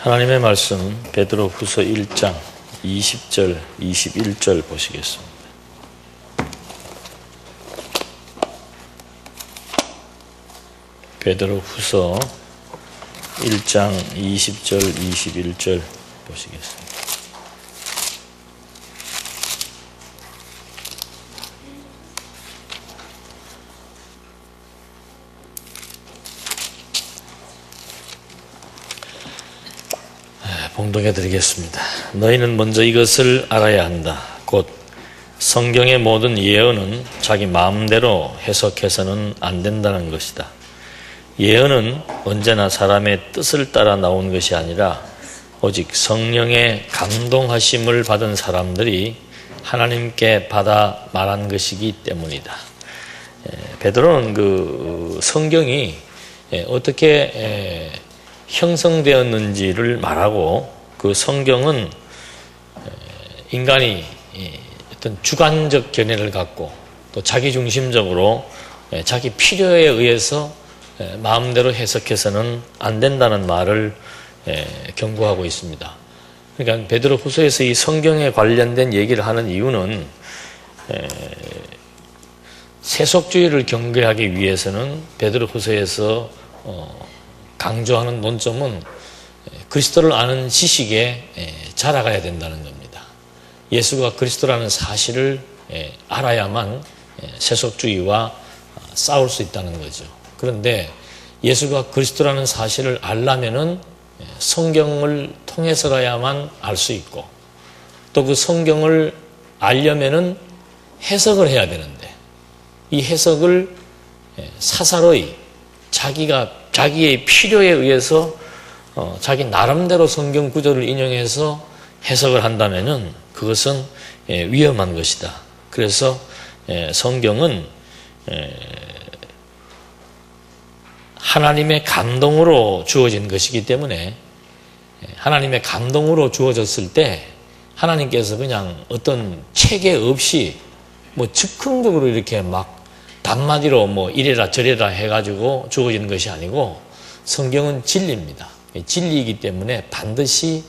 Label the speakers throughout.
Speaker 1: 하나님의 말씀 베드로후서 1장 20절, 21절 보시겠습니다. 베드로후서 1장 20절, 21절 보시겠습니다. 봉독해 드리겠습니다. 너희는 먼저 이것을 알아야 한다. 곧 성경의 모든 예언은 자기 마음대로 해석해서는 안 된다는 것이다. 예언은 언제나 사람의 뜻을 따라 나온 것이 아니라 오직 성령의 감동하심을 받은 사람들이 하나님께 받아 말한 것이기 때문이다. 베드로는 그 성경이 어떻게 형성되었는지를 말하고, 그 성경은 인간이 어떤 주관적 견해를 갖고 또 자기중심적으로 자기 필요에 의해서 마음대로 해석해서는 안 된다는 말을 경고하고 있습니다. 그러니까 베드로후서에서 이 성경에 관련된 얘기를 하는 이유는 세속주의를 경계하기 위해서는 베드로후서에서 강조하는 논점은 그리스도를 아는 지식에 자라가야 된다는 겁니다. 예수가 그리스도라는 사실을 알아야만 세속주의와 싸울 수 있다는 거죠. 그런데 예수가 그리스도라는 사실을 알려면은 성경을 통해서라야만 알 수 있고, 또 그 성경을 알려면은 해석을 해야 되는데, 이 해석을 사사로이 자기의 필요에 의해서 자기 나름대로 성경 구절을 인용해서 해석을 한다면은 그것은 위험한 것이다. 그래서 성경은 하나님의 감동으로 주어진 것이기 때문에, 하나님의 감동으로 주어졌을 때 하나님께서 그냥 어떤 체계 없이 즉흥적으로 이렇게 막 단마디로 이래라 저래라 해가지고 주어지는 것이 아니고, 성경은 진리입니다. 진리이기 때문에 반드시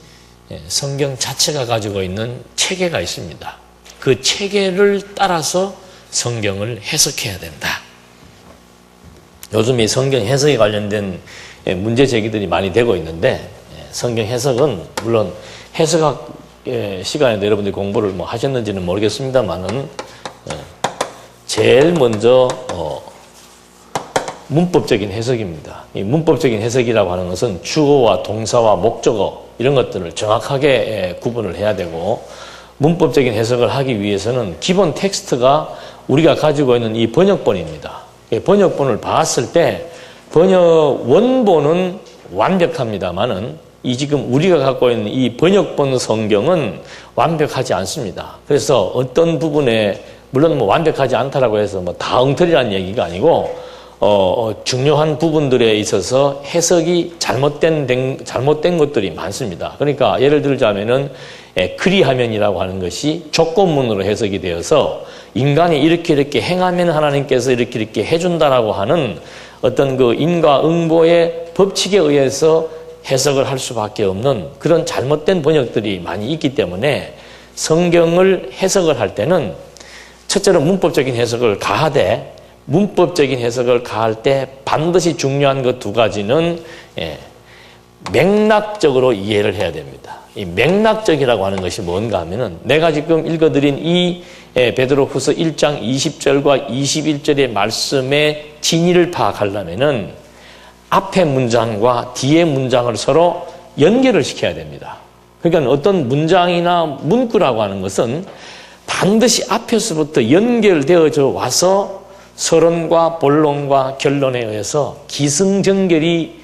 Speaker 1: 성경 자체가 가지고 있는 체계가 있습니다. 그 체계를 따라서 성경을 해석해야 된다. 요즘 이 성경 해석에 관련된 문제 제기들이 많이 되고 있는데, 성경 해석은 물론 해석학 시간에도 여러분들이 공부를 하셨는지는 모르겠습니다만은 제일 먼저 문법적인 해석입니다. 이 문법적인 해석이라고 하는 것은 주어와 동사와 목적어 이런 것들을 정확하게 구분을 해야 되고, 문법적인 해석을 하기 위해서는 기본 텍스트가 우리가 가지고 있는 이 번역본입니다. 번역본을 봤을 때 번역 원본은 완벽합니다만은 이 지금 우리가 갖고 있는 이 번역본 성경은 완벽하지 않습니다. 그래서 어떤 부분에 물론 완벽하지 않다라고 해서 다 엉터리라는 얘기가 아니고, 중요한 부분들에 있어서 해석이 잘못된 것들이 많습니다. 그러니까 예를 들자면은 그리하면이라고 하는 것이 조건문으로 해석이 되어서 인간이 이렇게 행하면 하나님께서 이렇게 해준다라고 하는 어떤 그 인과응보의 법칙에 의해서 해석을 할 수밖에 없는 그런 잘못된 번역들이 많이 있기 때문에, 성경을 해석을 할 때는 첫째로 문법적인 해석을 가하되, 문법적인 해석을 가할 때 반드시 중요한 것 두 가지는 맥락적으로 이해를 해야 됩니다. 이 맥락적이라고 하는 것이 뭔가 하면은, 내가 지금 읽어드린 이 베드로후서 1장 20절과 21절의 말씀의 진의를 파악하려면은 앞의 문장과 뒤의 문장을 서로 연결을 시켜야 됩니다. 그러니까 어떤 문장이나 문구라고 하는 것은 반드시 앞에서부터 연결되어져 와서 서론과 본론과 결론에 의해서 기승전결이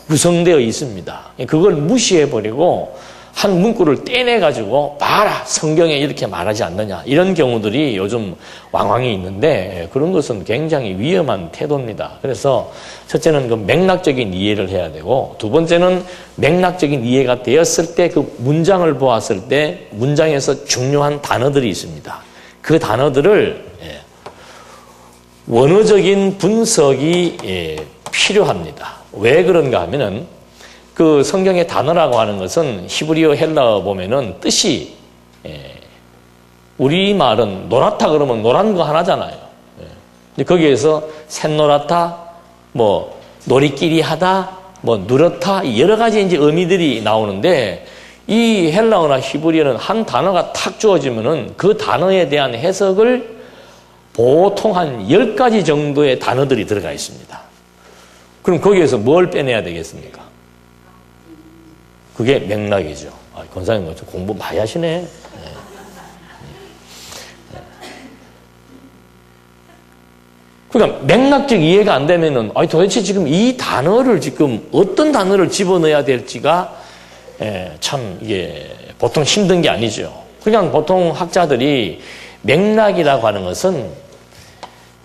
Speaker 1: 구성되어 있습니다. 그걸 무시해버리고 한 문구를 떼내가지고 봐라 성경에 이렇게 말하지 않느냐, 이런 경우들이 요즘 왕왕이 있는데, 그런 것은 굉장히 위험한 태도입니다. 그래서 첫째는 그 맥락적인 이해를 해야 되고, 두 번째는 맥락적인 이해가 되었을 때 그 문장을 보았을 때 문장에서 중요한 단어들이 있습니다. 그 단어들을 원어적인 분석이 필요합니다. 왜 그런가 하면은 그 성경의 단어라고 하는 것은 히브리어 헬라어 보면은 뜻이 우리말은 노랗다 그러면 노란 거 하나잖아요. 근데 거기에서 샛노랗다, 뭐 놀이끼리 하다, 뭐 누렇다 여러 가지 이제 의미들이 나오는데 이 헬라어나 히브리어는 한 단어가 탁 주어지면은 그 단어에 대한 해석을 보통 한 10가지 정도의 단어들이 들어가 있습니다. 그럼 거기에서 뭘 빼내야 되겠습니까? 그게 맥락이죠. 아, 권사님 공부 많이 하시네. 그러니까 맥락적 이해가 안 되면은 아니 도대체 지금 이 단어를 지금 어떤 단어를 집어넣어야 될지가 참 이게 보통 힘든 게 아니죠. 그냥 보통 학자들이 맥락이라고 하는 것은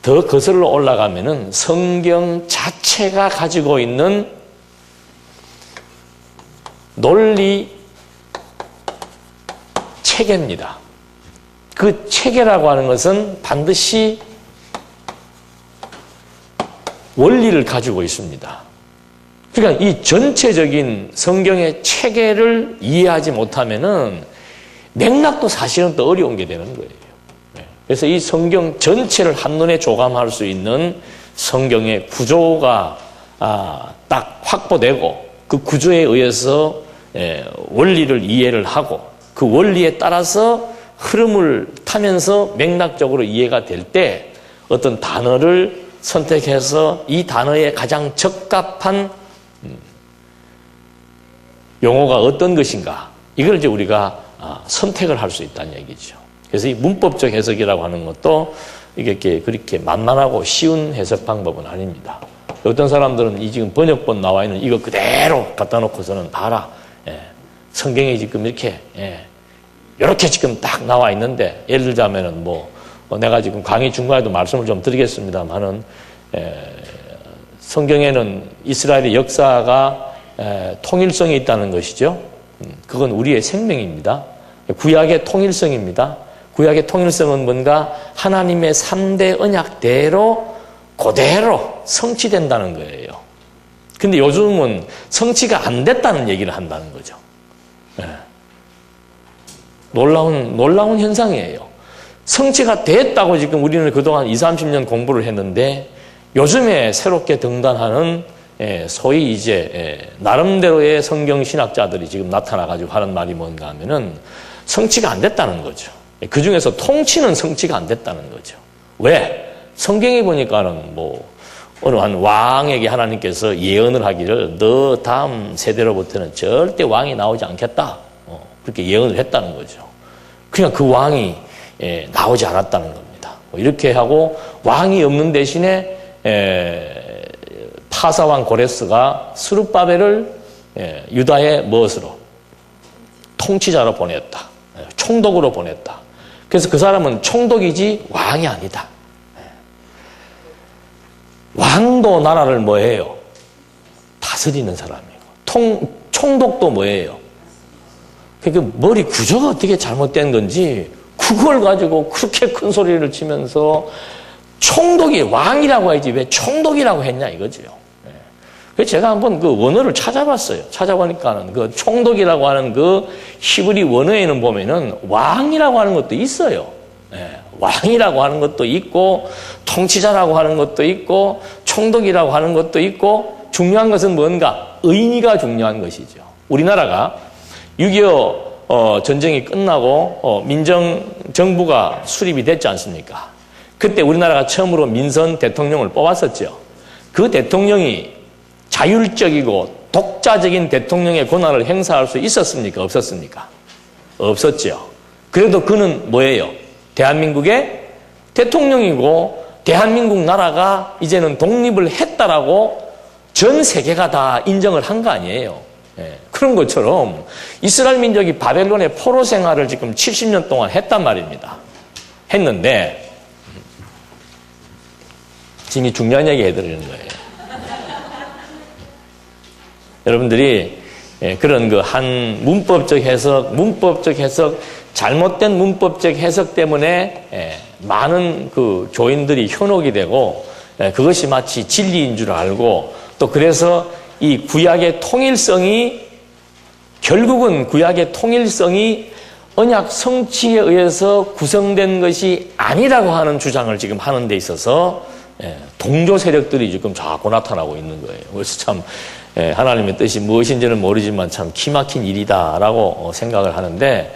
Speaker 1: 더 거슬러 올라가면은 성경 자체가 가지고 있는 논리 체계입니다. 그 체계라고 하는 것은 반드시 원리를 가지고 있습니다. 그러니까 이 전체적인 성경의 체계를 이해하지 못하면은 맥락도 사실은 더 어려운 게 되는 거예요. 그래서 이 성경 전체를 한눈에 조감할 수 있는 성경의 구조가 딱 확보되고 그 구조에 의해서 원리를 이해를 하고 그 원리에 따라서 흐름을 타면서 맥락적으로 이해가 될 때 어떤 단어를 선택해서 이 단어에 가장 적합한 용어가 어떤 것인가 이걸 이제 우리가 선택을 할 수 있다는 얘기죠. 그래서 이 문법적 해석이라고 하는 것도 이게 그렇게 만만하고 쉬운 해석 방법은 아닙니다. 어떤 사람들은 이 지금 번역본 나와 있는 이거 그대로 갖다 놓고서는 봐라. 성경에 지금 이렇게 지금 딱 나와 있는데 예를 들자면은 내가 지금 강의 중간에도 말씀을 좀 드리겠습니다만은 성경에는 이스라엘의 역사가 통일성이 있다는 것이죠. 그건 우리의 생명입니다. 구약의 통일성입니다. 구약의 통일성은 뭔가 하나님의 3대 언약대로 그대로 성취된다는 거예요. 근데 요즘은 성취가 안 됐다는 얘기를 한다는 거죠. 놀라운 현상이에요. 성취가 됐다고 지금 우리는 그동안 20, 30년 공부를 했는데 요즘에 새롭게 등단하는 소위 이제 나름대로의 성경 신학자들이 지금 나타나가지고 하는 말이 뭔가 하면은 성취가 안 됐다는 거죠. 그 중에서 통치는 성취가 안 됐다는 거죠. 왜? 성경에 보니까는 어느 한 왕에게 하나님께서 예언을 하기를 너 다음 세대로부터는 절대 왕이 나오지 않겠다. 그렇게 예언을 했다는 거죠. 그냥 그 왕이 나오지 않았다는 겁니다. 이렇게 하고 왕이 없는 대신에 파사왕 고레스가 스룹바벨을 유다의 무엇으로? 통치자로 보냈다. 총독으로 보냈다. 그래서 그 사람은 총독이지 왕이 아니다. 왕도 나라를 뭐예요? 다스리는 사람이고 총독도 뭐예요? 그 머리 구조가 어떻게 잘못된 건지 그걸 가지고 그렇게 큰 소리를 치면서 총독이 왕이라고 해야지 왜 총독이라고 했냐 이거죠. 그래서 제가 한번 그 원어를 찾아봤어요. 찾아보니까는 그 총독이라고 하는 그 히브리 원어에는 보면은 왕이라고 하는 것도 있어요. 왕이라고 하는 것도 있고 통치자라고 하는 것도 있고 총독이라고 하는 것도 있고 중요한 것은 뭔가 의미가 중요한 것이죠. 우리나라가 6.25 전쟁이 끝나고 민정정부가 수립이 됐지 않습니까? 그때 우리나라가 처음으로 민선 대통령을 뽑았었죠. 그 대통령이 자율적이고 독자적인 대통령의 권한을 행사할 수 있었습니까? 없었습니까? 없었죠. 그래도 그는 뭐예요? 대한민국의 대통령이고 대한민국 나라가 이제는 독립을 했다라고 전 세계가 다 인정을 한 거 아니에요. 그런 것처럼 이스라엘 민족이 바벨론의 포로 생활을 지금 70년 동안 했단 말입니다. 했는데 지금 중요한 얘기 해드리는 거예요. 여러분들이 그런 그 한 문법적 해석, 잘못된 문법적 해석 때문에 많은 그 교인들이 현혹이 되고 그것이 마치 진리인 줄 알고 또 그래서 이 구약의 통일성이 결국은 구약의 통일성이 언약 성취에 의해서 구성된 것이 아니라고 하는 주장을 지금 하는 데 있어서 동조 세력들이 지금 자꾸 나타나고 있는 거예요. 그래서 참 하나님의 뜻이 무엇인지는 모르지만 참 기막힌 일이다라고 생각을 하는데,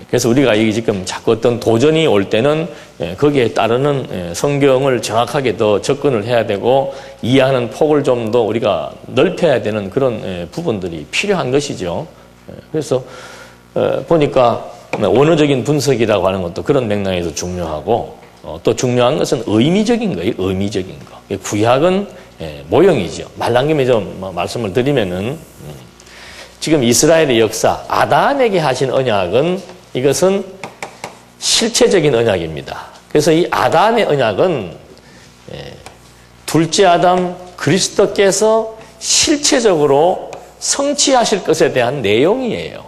Speaker 1: 그래서 우리가 이게 지금 자꾸 어떤 도전이 올 때는 거기에 따르는 성경을 정확하게 더 접근을 해야 되고 이해하는 폭을 좀 더 우리가 넓혀야 되는 그런 부분들이 필요한 것이죠. 그래서 보니까 원어적인 분석이라고 하는 것도 그런 맥락에서 중요하고, 또 중요한 것은 의미적인 거예요. 의미적인 거. 구약은 모형이죠. 말 나온 김에 좀 말씀을 드리면은, 지금 이스라엘의 역사, 아담에게 하신 언약은 이것은 실체적인 언약입니다. 그래서 이 아담의 언약은 둘째 아담 그리스도께서 실체적으로 성취하실 것에 대한 내용이에요.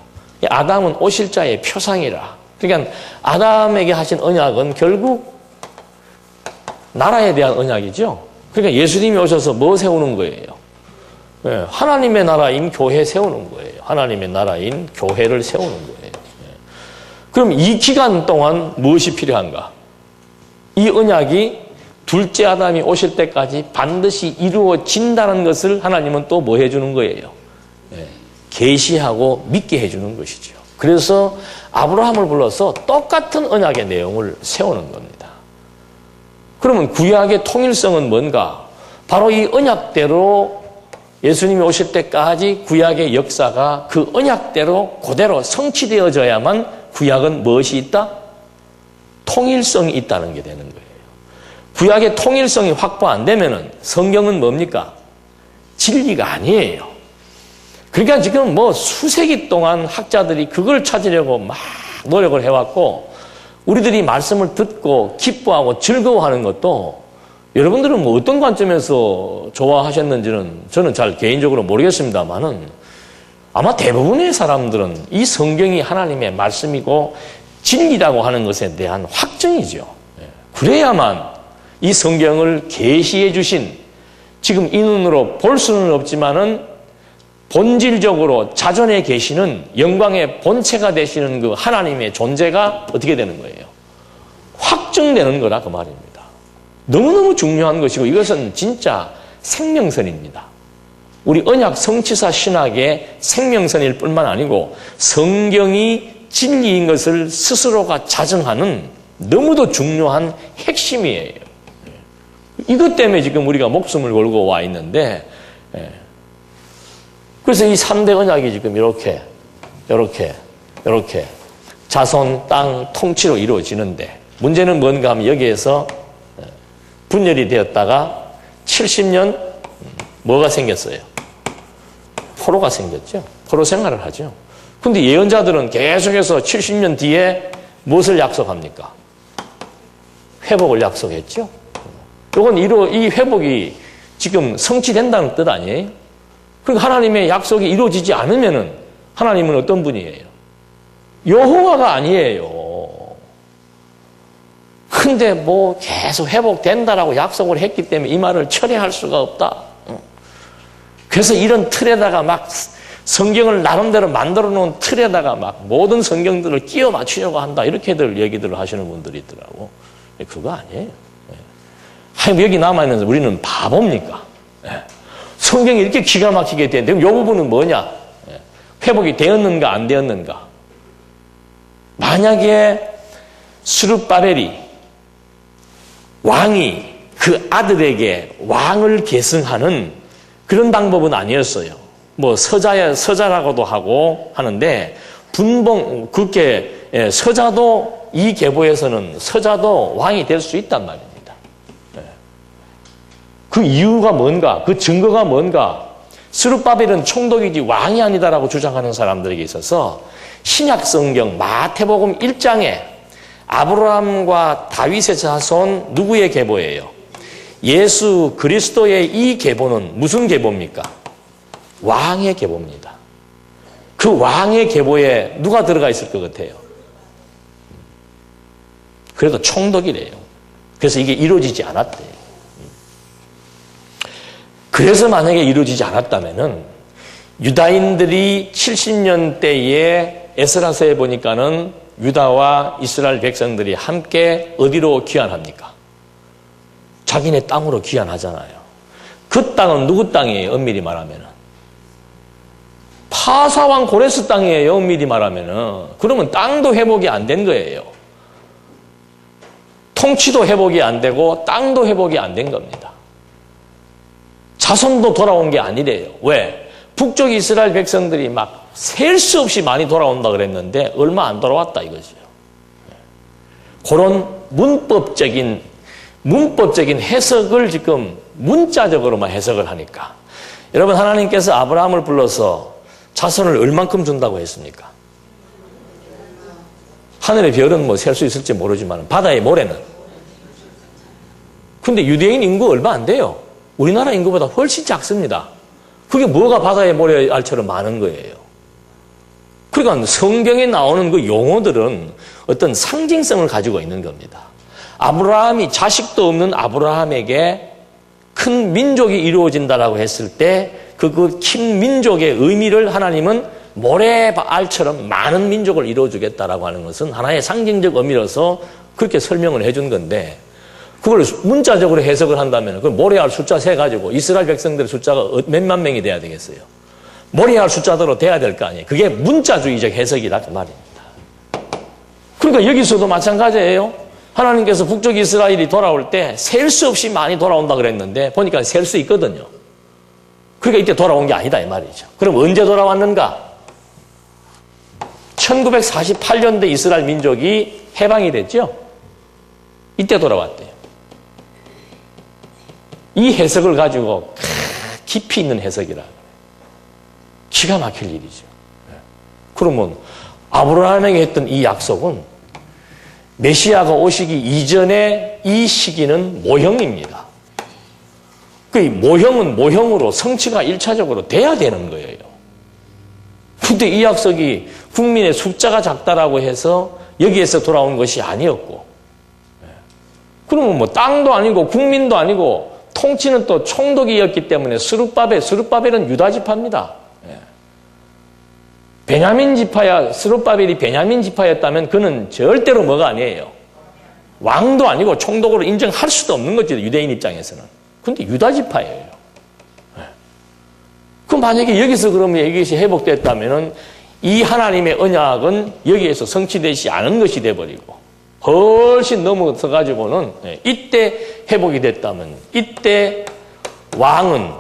Speaker 1: 아담은 오실자의 표상이라. 그러니까 아담에게 하신 언약은 결국 나라에 대한 언약이죠. 그러니까 예수님이 오셔서 뭐 세우는 거예요? 하나님의 나라인 교회 세우는 거예요. 하나님의 나라인 교회를 세우는 거예요. 그럼 이 기간 동안 무엇이 필요한가? 이 언약이 둘째 아담이 오실 때까지 반드시 이루어진다는 것을 하나님은 또 뭐 해주는 거예요? 계시하고 믿게 해주는 것이죠. 그래서 아브라함을 불러서 똑같은 언약의 내용을 세우는 겁니다. 그러면 구약의 통일성은 뭔가? 바로 이 언약대로 예수님이 오실 때까지 구약의 역사가 그 언약대로 그대로 성취되어져야만 구약은 무엇이 있다? 통일성이 있다는 게 되는 거예요. 구약의 통일성이 확보 안 되면은 성경은 뭡니까? 진리가 아니에요. 그러니까 지금 뭐 수세기 동안 학자들이 그걸 찾으려고 막 노력을 해왔고, 우리들이 말씀을 듣고 기뻐하고 즐거워하는 것도 여러분들은 뭐 어떤 관점에서 좋아하셨는지는 저는 잘 개인적으로 모르겠습니다만은 아마 대부분의 사람들은 이 성경이 하나님의 말씀이고 진리라고 하는 것에 대한 확증이죠. 그래야만 이 성경을 계시해 주신, 지금 이 눈으로 볼 수는 없지만은 본질적으로 자존에 계시는 영광의 본체가 되시는 그 하나님의 존재가 어떻게 되는 거예요? 확증되는 거라 그 말입니다. 너무너무 중요한 것이고 이것은 진짜 생명선입니다. 우리 언약 성취사 신학의 생명선일 뿐만 아니고 성경이 진리인 것을 스스로가 자정하는 너무도 중요한 핵심이에요. 이것 때문에 지금 우리가 목숨을 걸고 와 있는데, 그래서 이 3대 언약이 지금 이렇게 자손, 땅, 통치로 이루어지는데, 문제는 뭔가 하면 여기에서 분열이 되었다가 70년 뭐가 생겼어요? 포로가 생겼죠. 포로 생활을 하죠. 근데 예언자들은 계속해서 70년 뒤에 무엇을 약속합니까? 회복을 약속했죠. 이건 이 회복이 지금 성취된다는 뜻 아니에요? 그러니까 하나님의 약속이 이루어지지 않으면은 하나님은 어떤 분이에요? 여호와가 아니에요. 근데 뭐 계속 회복된다라고 약속을 했기 때문에 이 말을 철회할 수가 없다. 그래서 이런 틀에다가 막 성경을 나름대로 만들어 놓은 틀에다가 막 모든 성경들을 끼워 맞추려고 한다. 이렇게들 얘기들을 하시는 분들이 있더라고. 그거 아니에요. 하여튼 여기 남아있는 우리는 바보입니까? 성경이 이렇게 기가 막히게 되는데 그럼 이 부분은 뭐냐? 회복이 되었는가 안 되었는가? 만약에 스룹바벨이 왕이 그 아들에게 왕을 계승하는 그런 방법은 아니었어요. 뭐 서자라고도 하고 하는데 그렇게 서자도 이 계보에서는 서자도 왕이 될 수 있단 말입니다. 그 이유가 뭔가? 그 증거가 뭔가? 스룹바벨은 총독이지 왕이 아니다라고 주장하는 사람들에게 있어서 신약 성경 마태복음 1장에 아브라함과 다윗의 자손 누구의 계보예요? 예수 그리스도의 이 계보는 무슨 계보입니까? 왕의 계보입니다. 그 왕의 계보에 누가 들어가 있을 것 같아요? 그래도 총독이래요. 그래서 이게 이루어지지 않았대요. 그래서 만약에 이루어지지 않았다면은 유다인들이 70년대에 에스라서에 보니까는 유다와 이스라엘 백성들이 함께 어디로 귀환합니까? 자기네 땅으로 귀환하잖아요. 그 땅은 누구 땅이에요? 엄밀히 말하면은 파사왕 고레스 땅이에요. 엄밀히 말하면은. 그러면 땅도 회복이 안 된 거예요. 통치도 회복이 안 되고 땅도 회복이 안 된 겁니다. 자손도 돌아온 게 아니래요. 왜? 북쪽 이스라엘 백성들이 막 셀 수 없이 많이 돌아온다 그랬는데 얼마 안 돌아왔다 이거죠. 그런 문법적인 해석을 지금 문자적으로만 해석을 하니까 여러분, 하나님께서 아브라함을 불러서 자손을 얼만큼 준다고 했습니까? 하늘의 별은 뭐 셀 수 있을지 모르지만 바다의 모래는. 근데 유대인 인구 얼마 안 돼요. 우리나라 인구보다 훨씬 작습니다. 그게 뭐가 바다의 모래알처럼 많은 거예요. 그러니까 성경에 나오는 그 용어들은 어떤 상징성을 가지고 있는 겁니다. 아브라함이, 자식도 없는 아브라함에게 큰 민족이 이루어진다라고 했을 때 그 큰 민족의 의미를 하나님은 모래알처럼 많은 민족을 이루어주겠다라고 하는 것은 하나의 상징적 의미로서 그렇게 설명을 해준 건데, 그걸 문자적으로 해석을 한다면 그 모래알 숫자 세가지고 이스라엘 백성들의 숫자가 몇만 명이 돼야 되겠어요? 모래알 숫자대로 돼야 될 거 아니에요. 그게 문자주의적 해석이라 그 말입니다. 그러니까 여기서도 마찬가지예요. 하나님께서 북쪽 이스라엘이 돌아올 때 셀 수 없이 많이 돌아온다 그랬는데 보니까 셀 수 있거든요. 그러니까 이때 돌아온 게 아니다 이 말이죠. 그럼 언제 돌아왔는가? 1948년대 이스라엘 민족이 해방이 됐죠. 이때 돌아왔대요. 이 해석을 가지고 깊이 있는 해석이라. 기가 막힐 일이죠. 그러면 아브라함에게 했던 이 약속은 메시아가 오시기 이전에 이 시기는 모형입니다. 그 모형은 모형으로 성취가 1차적으로 돼야 되는 거예요. 근데 이 약속이 국민의 숫자가 작다라고 해서 여기에서 돌아온 것이 아니었고, 그러면 뭐 땅도 아니고 국민도 아니고 통치는 또 총독이었기 때문에 스룹바벨은 유다 지파입니다. 베냐민 지파야, 스룹바벨이 베냐민 지파였다면 그는 절대로 뭐가 아니에요. 왕도 아니고 총독으로 인정할 수도 없는 거죠, 유대인 입장에서는. 근데 유다 지파예요. 그럼 만약에 여기서 그러면 이것이 회복됐다면은 이 하나님의 언약은 여기에서 성취되지 않은 것이 돼버리고 훨씬 넘어서 가지고는 이때 회복이 됐다면, 이때 왕은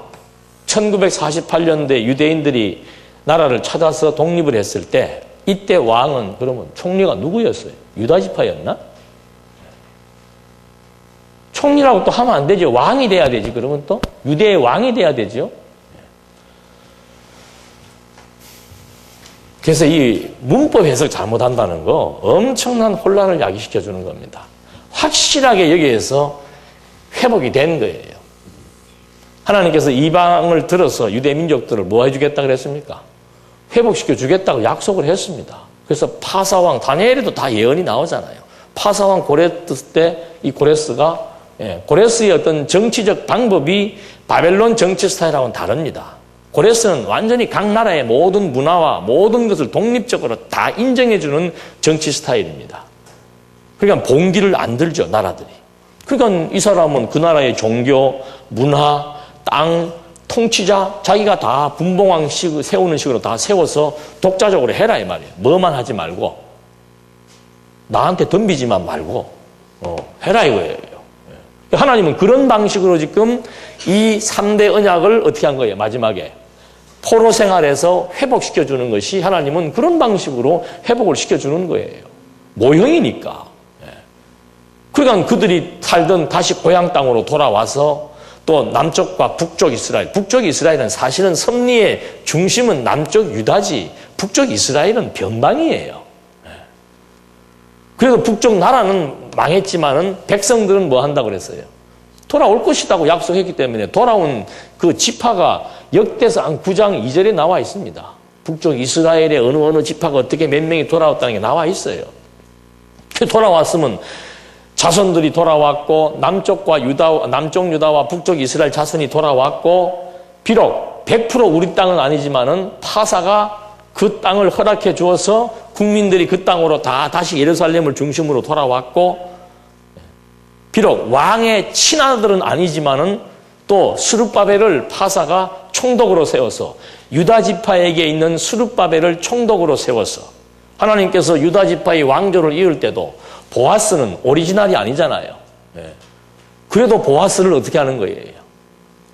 Speaker 1: 1948년대 유대인들이 나라를 찾아서 독립을 했을 때 이때 왕은 그러면 총리가 누구였어요? 유다 지파였나? 총리라고 또 하면 안 되죠. 왕이 돼야 되지. 그러면 또 유대의 왕이 돼야 되죠. 그래서 이 문법 해석 잘못한다는 거 엄청난 혼란을 야기시켜주는 겁니다. 확실하게 여기에서 회복이 된 거예요. 하나님께서 이방을 들어서 유대 민족들을 뭐 해주겠다 그랬습니까? 회복시켜 주겠다고 약속을 했습니다. 그래서 파사왕, 다니엘에도 다 예언이 나오잖아요. 파사왕 고레스 때 이 고레스가, 고레스의 어떤 정치적 방법이 바벨론 정치 스타일하고는 다릅니다. 고레스는 완전히 각 나라의 모든 문화와 모든 것을 독립적으로 다 인정해주는 정치 스타일입니다. 그러니까 봉기를 안 들죠, 나라들이. 그러니까 이 사람은 그 나라의 종교, 문화, 땅, 통치자, 자기가 다 분봉왕식 세우는 식으로 다 세워서 독자적으로 해라 이 말이에요. 뭐만 하지 말고, 나한테 덤비지만 말고 해라 이거예요. 하나님은 그런 방식으로 지금 이 3대 언약을 어떻게 한 거예요? 마지막에 포로 생활에서 회복시켜주는 것이, 하나님은 그런 방식으로 회복을 시켜주는 거예요. 모형이니까. 그러니까 그들이 살던 다시 고향 땅으로 돌아와서 또 남쪽과 북쪽 이스라엘은 사실은 섭리의 중심은 남쪽 유다지, 북쪽 이스라엘은 변방이에요. 그래서 북쪽 나라는 망했지만은 백성들은 뭐 한다고 그랬어요? 돌아올 것이라고 약속했기 때문에 돌아온 그 지파가 역대상 9장 2절에 나와 있습니다. 북쪽 이스라엘의 어느 지파가 어떻게 몇 명이 돌아왔다는 게 나와 있어요. 돌아왔으면 자손들이 돌아왔고 남쪽 유다와 북쪽 이스라엘 자손이 돌아왔고 비록 100% 우리 땅은 아니지만은 파사가 그 땅을 허락해 주어서 국민들이 그 땅으로 다시 예루살렘을 중심으로 돌아왔고 비록 왕의 친아들은 아니지만은 또 스룹바벨을 파사가 총독으로 세워서 유다 지파에게 있는 스룹바벨을 총독으로 세워서 하나님께서 유다 지파의 왕조를 이을 때도 보아스는 오리지널이 아니잖아요. 그래도 보아스를 어떻게 하는 거예요?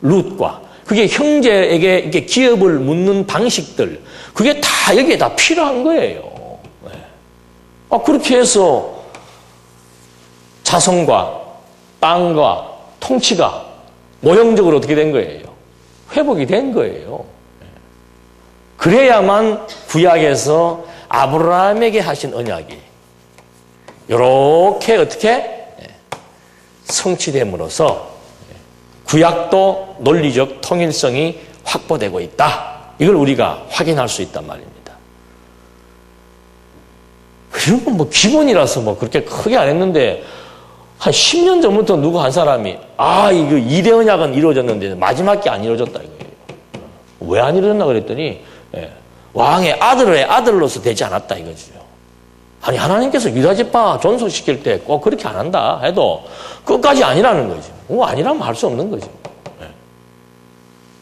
Speaker 1: 룻과 그게 형제에게 이렇게 기업을 묻는 방식들 그게 다 여기에 다 필요한 거예요. 그렇게 해서 자손과 땅과 통치가 모형적으로 어떻게 된 거예요? 회복이 된 거예요. 그래야만 구약에서 아브라함에게 하신 언약이 이렇게 어떻게 성취됨으로써 구약도 논리적 통일성이 확보되고 있다. 이걸 우리가 확인할 수 있단 말입니다. 그런 건 뭐 기본이라서 뭐 그렇게 크게 안 했는데 한 10년 전부터 누구 한 사람이 이거 2대 언약은 이루어졌는데 마지막 게 안 이루어졌다 이거예요. 왜 안 이루어졌나 그랬더니 왕의 아들의 아들로서 되지 않았다 이거죠. 아니 하나님께서 유다지파 존속시킬 때 꼭 그렇게 안 한다 해도 끝까지 아니라는 거죠. 아니라면 할 수 없는 거죠.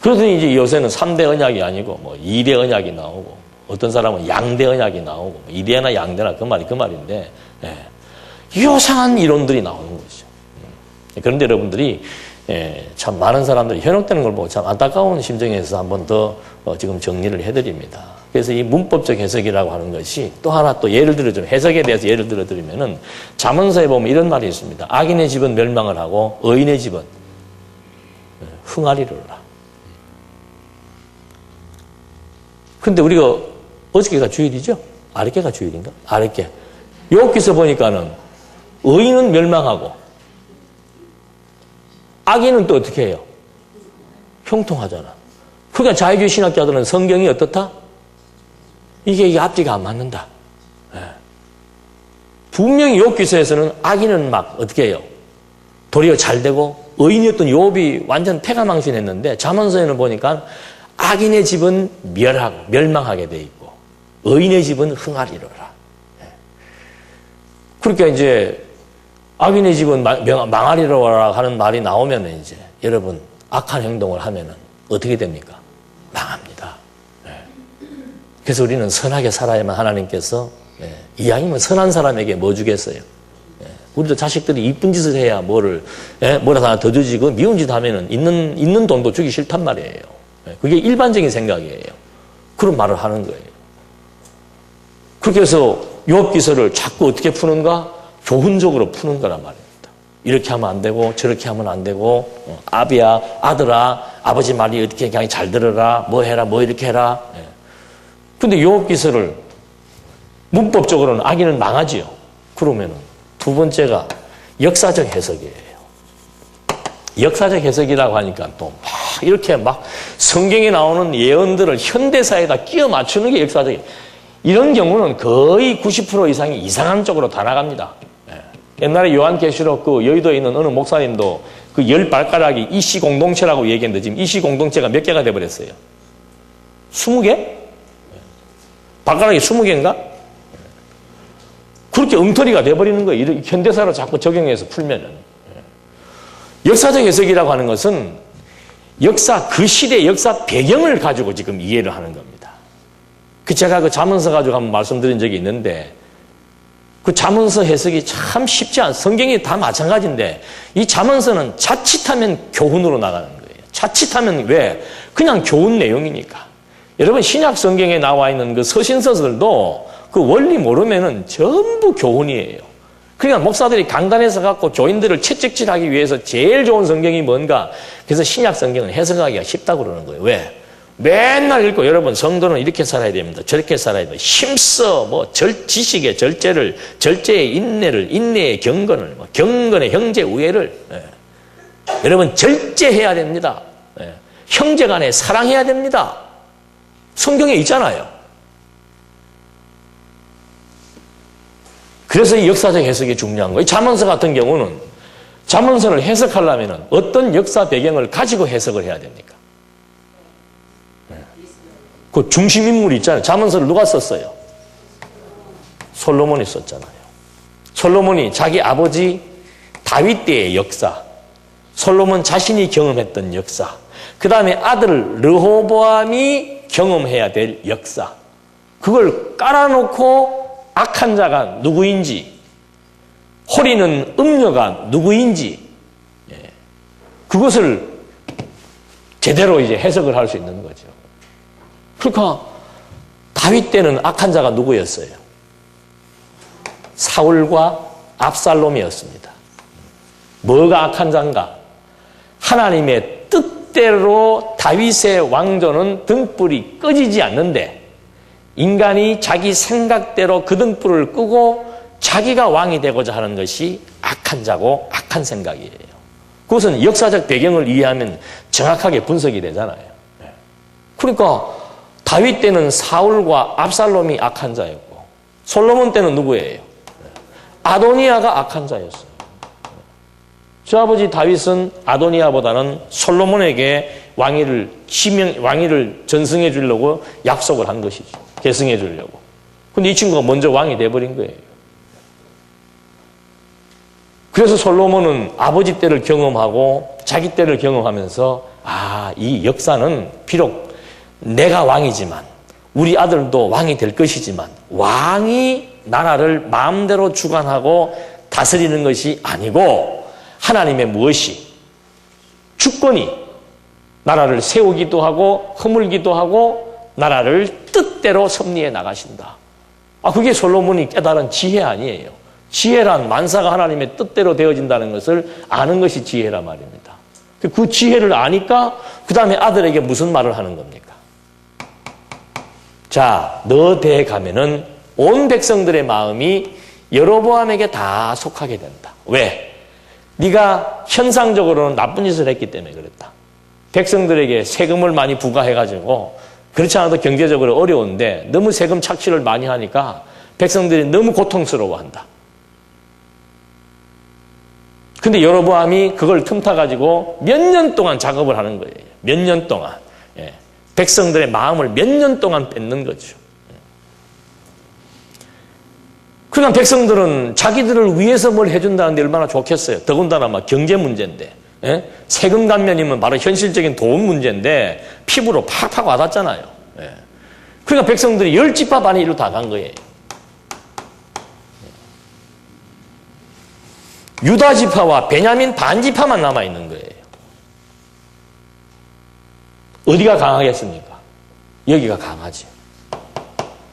Speaker 1: 그러더니 이제 요새는 3대 언약이 아니고 뭐 2대 언약이 나오고 어떤 사람은 양대 언약이 나오고 2대나 양대나 그 말인데 요상한 이론들이 나오는 거죠. 그런데 여러분들이 참 많은 사람들이 현혹되는 걸 보고 참 안타까운 심정에서 한 번 더 지금 정리를 해드립니다. 그래서 이 문법적 해석이라고 하는 것이 또 하나 또 예를 들어 좀 해석에 대해서 예를 들어 드리면은 잠언서에 보면 이런 말이 있습니다. 악인의 집은 멸망을 하고 의인의 집은 흥하리로라. 근데 우리가 어저께가 주일이죠? 아랫개가 주일인가? 아랫개. 여기서 보니까는 의인은 멸망하고 악인은 또 어떻게 해요? 형통하잖아. 그러니까 자유주의 신학자들은 성경이 어떻다? 이게 앞뒤가 안 맞는다. 분명히 욥기서에서는 악인은 막 어떻게 해요? 도리어 잘 되고 의인이었던 욥이 완전 패가망신했는데 잠언서에는 보니까 악인의 집은 멸망하게 돼 있고 의인의 집은 흥하리로라. 그러니까 이제 악인의 집은 망하리로라 하는 말이 나오면 이제 여러분 악한 행동을 하면은 어떻게 됩니까? 망합니다. 그래서 우리는 선하게 살아야만 하나님께서 이왕이면 선한 사람에게 뭐 주겠어요? 우리도 자식들이 이쁜 짓을 해야 뭐라도 하나 더 주지 그 미운 짓 하면은 있는 돈도 주기 싫단 말이에요. 그게 일반적인 생각이에요. 그런 말을 하는 거예요. 그렇게 해서 욥기서를 자꾸 어떻게 푸는가? 교훈적으로 푸는 거란 말입니다. 이렇게 하면 안 되고 저렇게 하면 안 되고 아비야 아들아 아버지 말이 어떻게 그냥 잘 들어라 뭐 해라 뭐 이렇게 해라. 근데 욥기서를 문법적으로는 악인은 망하지요. 그러면은 두 번째가 역사적 해석이에요. 역사적 해석이라고 하니까 또 막 이렇게 막 성경에 나오는 예언들을 현대사에다 끼워 맞추는 게 역사적이에요. 이런 경우는 거의 90% 이상이 이상한 쪽으로 다 나갑니다. 옛날에 요한계시록 그 여의도에 있는 어느 목사님도 그 10발가락이 이씨 공동체라고 얘기했는데 지금 이씨 공동체가 몇 개가 돼버렸어요? 20개? 발가락이 20개인가? 그렇게 엉터리가 돼버리는 거예요. 현대사로 자꾸 적용해서 풀면은. 역사적 해석이라고 하는 것은 그 시대의 역사 배경을 가지고 지금 이해를 하는 겁니다. 제가 그 잠언서 가지고 한번 말씀드린 적이 있는데 그 잠언서 해석이 참 쉽지 않아요. 성경이 다 마찬가지인데 이 잠언서는 자칫하면 교훈으로 나가는 거예요. 자칫하면 왜? 그냥 교훈 내용이니까. 여러분 신약 성경에 나와 있는 그 서신서들도 그 원리 모르면은 전부 교훈이에요. 그러니까 목사들이 강단에서 갖고 교인들을 채찍질하기 위해서 제일 좋은 성경이 뭔가? 그래서 신약 성경은 해석하기가 쉽다고 그러는 거예요. 왜? 맨날 읽고 여러분 성도는 이렇게 살아야 됩니다. 저렇게 살아야 됩니다. 힘써 지식의 절제의 인내를 인내의 경건을 경건의 형제 우애를 여러분 절제해야 됩니다. 형제 간에 사랑해야 됩니다. 성경에 있잖아요. 그래서 이 역사적 해석이 중요한 거예요. 잠언서 같은 경우는 잠언서를 해석하려면 어떤 역사 배경을 가지고 해석을 해야 됩니까? 그 중심 인물이 있잖아요. 잠언서를 누가 썼어요? 솔로몬이 썼잖아요. 솔로몬이 자기 아버지 다윗 때의 역사, 솔로몬 자신이 경험했던 역사, 그 다음에 아들 르호보암이 경험해야 될 역사, 그걸 깔아놓고 악한 자가 누구인지, 호리는 음녀가 누구인지, 그것을 제대로 이제 해석을 할 수 있는 거죠. 그러니까 다윗 때는 악한 자가 누구였어요? 사울과 압살롬이었습니다. 뭐가 악한 자인가? 하나님의 뜻대로 다윗의 왕조는 등불이 꺼지지 않는데 인간이 자기 생각대로 그 등불을 끄고 자기가 왕이 되고자 하는 것이 악한 자고 악한 생각이에요. 그것은 역사적 배경을 이해하면 정확하게 분석이 되잖아요. 그러니까 다윗 때는 사울과 압살롬이 악한 자였고 솔로몬 때는 누구예요? 아도니아가 악한 자였어요. 저 아버지 다윗은 아도니아보다는 솔로몬에게 왕위를 전승해 주려고 약속을 한 것이죠. 계승해 주려고. 근데 이 친구가 먼저 왕이 돼버린 거예요. 그래서 솔로몬은 아버지 때를 경험하고 자기 때를 경험하면서 이 역사는 비록 내가 왕이지만 우리 아들도 왕이 될 것이지만 왕이 나라를 마음대로 주관하고 다스리는 것이 아니고 하나님의 무엇이 주권이 나라를 세우기도 하고 허물기도 하고 나라를 뜻대로 섭리해 나가신다. 그게 솔로몬이 깨달은 지혜 아니에요. 지혜란 만사가 하나님의 뜻대로 되어진다는 것을 아는 것이 지혜란 말입니다. 그 지혜를 아니까 그 다음에 아들에게 무슨 말을 하는 겁니까? 자, 너 대에 가면은 온 백성들의 마음이 여로보암에게 다 속하게 된다. 왜? 네가 현상적으로는 나쁜 짓을 했기 때문에 그랬다. 백성들에게 세금을 많이 부과해가지고 그렇지 않아도 경제적으로 어려운데 너무 세금 착취를 많이 하니까 백성들이 너무 고통스러워한다. 근데 여로보암이 그걸 틈타가지고 몇 년 동안 작업을 하는 거예요. 몇 년 동안. 백성들의 마음을 몇 년 동안 뺏는 거죠. 그러니까 백성들은 자기들을 위해서 뭘 해준다는데 얼마나 좋겠어요. 더군다나 막 경제 문제인데. 세금 감면이면 바로 현실적인 돈 문제인데 피부로 팍팍 와닿잖아요. 그러니까 백성들이 10지파 반이 이리로 다 간 거예요. 유다 지파와 베냐민 반지파만 남아있는 거예요. 어디가 강하겠습니까? 여기가 강하지.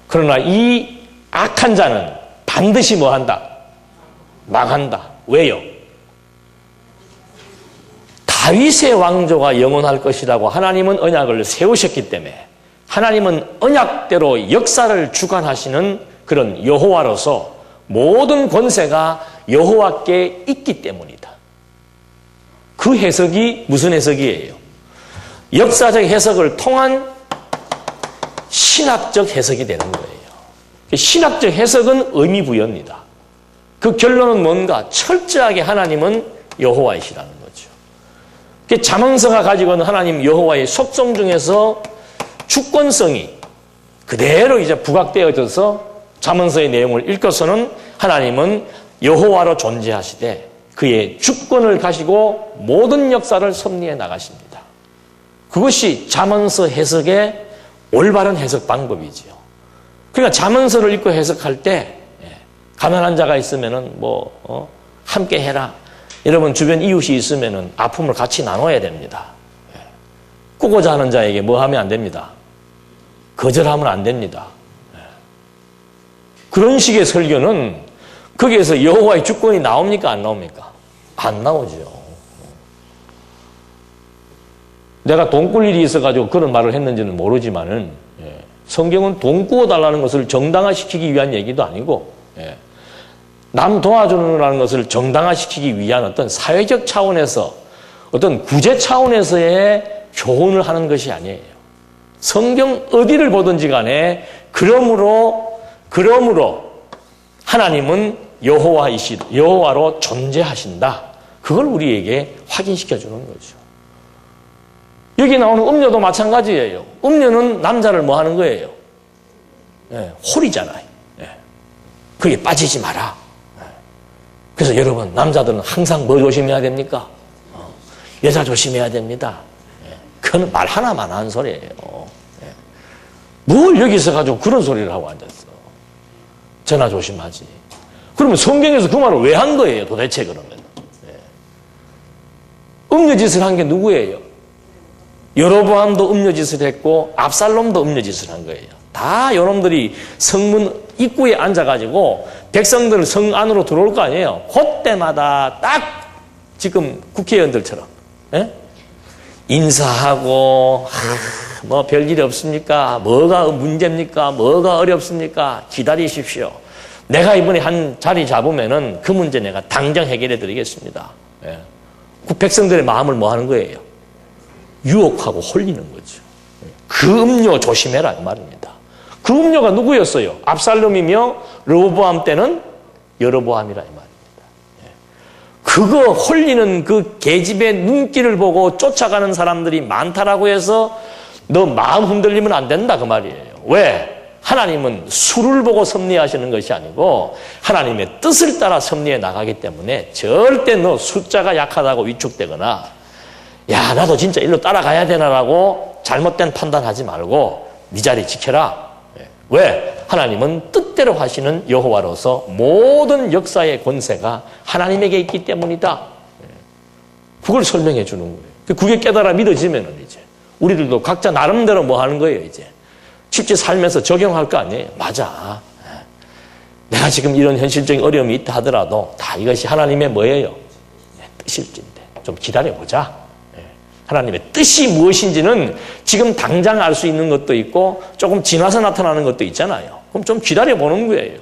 Speaker 1: 그러나 이 악한 자는 반드시 뭐 한다? 망한다. 왜요? 다윗의 왕조가 영원할 것이라고 하나님은 언약을 세우셨기 때문에 하나님은 언약대로 역사를 주관하시는 그런 여호와로서 모든 권세가 여호와께 있기 때문이다. 그 해석이 무슨 해석이에요? 역사적 해석을 통한 신학적 해석이 되는 거예요. 신학적 해석은 의미 부여입니다. 그 결론은 뭔가? 철저하게 하나님은 여호와이시라는 거죠. 잠언서가 가지고 있는 하나님 여호와의 속성 중에서 주권성이 그대로 이제 부각되어져서 잠언서의 내용을 읽고서는 하나님은 여호와로 존재하시되 그의 주권을 가지고 모든 역사를 섭리해 나가십니다. 그것이 잠언서 해석의 올바른 해석 방법이지요. 그러니까 잠언서를 읽고 해석할 때 가난한 자가 있으면은 함께 해라. 여러분 주변 이웃이 있으면은 아픔을 같이 나눠야 됩니다. 꾸고자 하는 자에게 뭐 하면 안 됩니다. 거절하면 안 됩니다. 그런 식의 설교는 거기에서 여호와의 주권이 나옵니까? 안 나옵니까? 안 나오죠. 내가 돈 꿀 일이 있어가지고 그런 말을 했는지는 모르지만은 성경은 돈 구워달라는 것을 정당화시키기 위한 얘기도 아니고 남 도와주는 것을 정당화시키기 위한 어떤 사회적 차원에서 어떤 구제 차원에서의 교훈을 하는 것이 아니에요. 성경 어디를 보든지 간에 그러므로 하나님은 여호와로 존재하신다. 그걸 우리에게 확인시켜 주는 거죠. 여기 나오는 음녀도 마찬가지예요. 음녀는 남자를 뭐 하는 거예요? 홀이잖아요. 그게 빠지지 마라. 그래서 여러분, 남자들은 항상 뭐 조심해야 됩니까? 여자 조심해야 됩니다. 그건 말 하나만 하는 소리예요. 뭘 여기서 가지고 그런 소리를 하고 앉았어. 전화 조심하지. 그러면 성경에서 그 말을 왜 한 거예요, 도대체 그러면? 음녀짓을 한 게 누구예요? 여로보암도 음녀짓을 했고 압살롬도 음녀짓을 한 거예요. 다 요놈들이 성문 입구에 앉아가지고 백성들 성 안으로 들어올 거 아니에요. 그때마다 딱 지금 국회의원들처럼 인사하고 뭐 별일이 없습니까? 뭐가 문제입니까? 뭐가 어렵습니까? 기다리십시오. 내가 이번에 한 자리 잡으면은 그 문제 내가 당장 해결해 드리겠습니다. 그 백성들의 마음을 뭐 하는 거예요? 유혹하고 홀리는 거죠. 그 음료 조심해라 그 말입니다. 그 음료가 누구였어요? 압살롬이며 르호보암 때는 여로보암이라 이 말입니다. 그거 홀리는 그 계집의 눈길을 보고 쫓아가는 사람들이 많다라고 해서 너 마음 흔들리면 안 된다 그 말이에요. 왜? 하나님은 수를 보고 섭리하시는 것이 아니고 하나님의 뜻을 따라 섭리해 나가기 때문에 절대 너 숫자가 약하다고 위축되거나 야 나도 진짜 일로 따라가야 되나라고 잘못된 판단하지 말고 네 자리 지켜라. 왜? 하나님은 뜻대로 하시는 여호와로서 모든 역사의 권세가 하나님에게 있기 때문이다. 그걸 설명해 주는 거예요. 그게 깨달아 믿어지면은 이제 우리들도 각자 나름대로 뭐 하는 거예요, 이제. 실제 살면서 적용할 거 아니에요. 맞아. 내가 지금 이런 현실적인 어려움이 있다 하더라도 다 이것이 하나님의 뭐예요? 뜻일진데. 좀 기다려보자. 하나님의 뜻이 무엇인지는 지금 당장 알 수 있는 것도 있고 조금 지나서 나타나는 것도 있잖아요. 그럼 좀 기다려보는 거예요.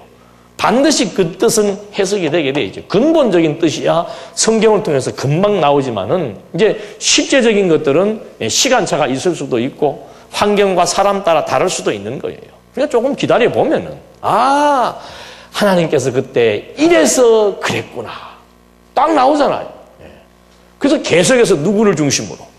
Speaker 1: 반드시 그 뜻은 해석이 되게 돼 있죠. 근본적인 뜻이야 성경을 통해서 금방 나오지만은 이제 실제적인 것들은 시간차가 있을 수도 있고 환경과 사람 따라 다를 수도 있는 거예요. 그러니까 조금 기다려보면은 하나님께서 그때 이래서 그랬구나. 딱 나오잖아요. 그래서 계속해서 누구를 중심으로?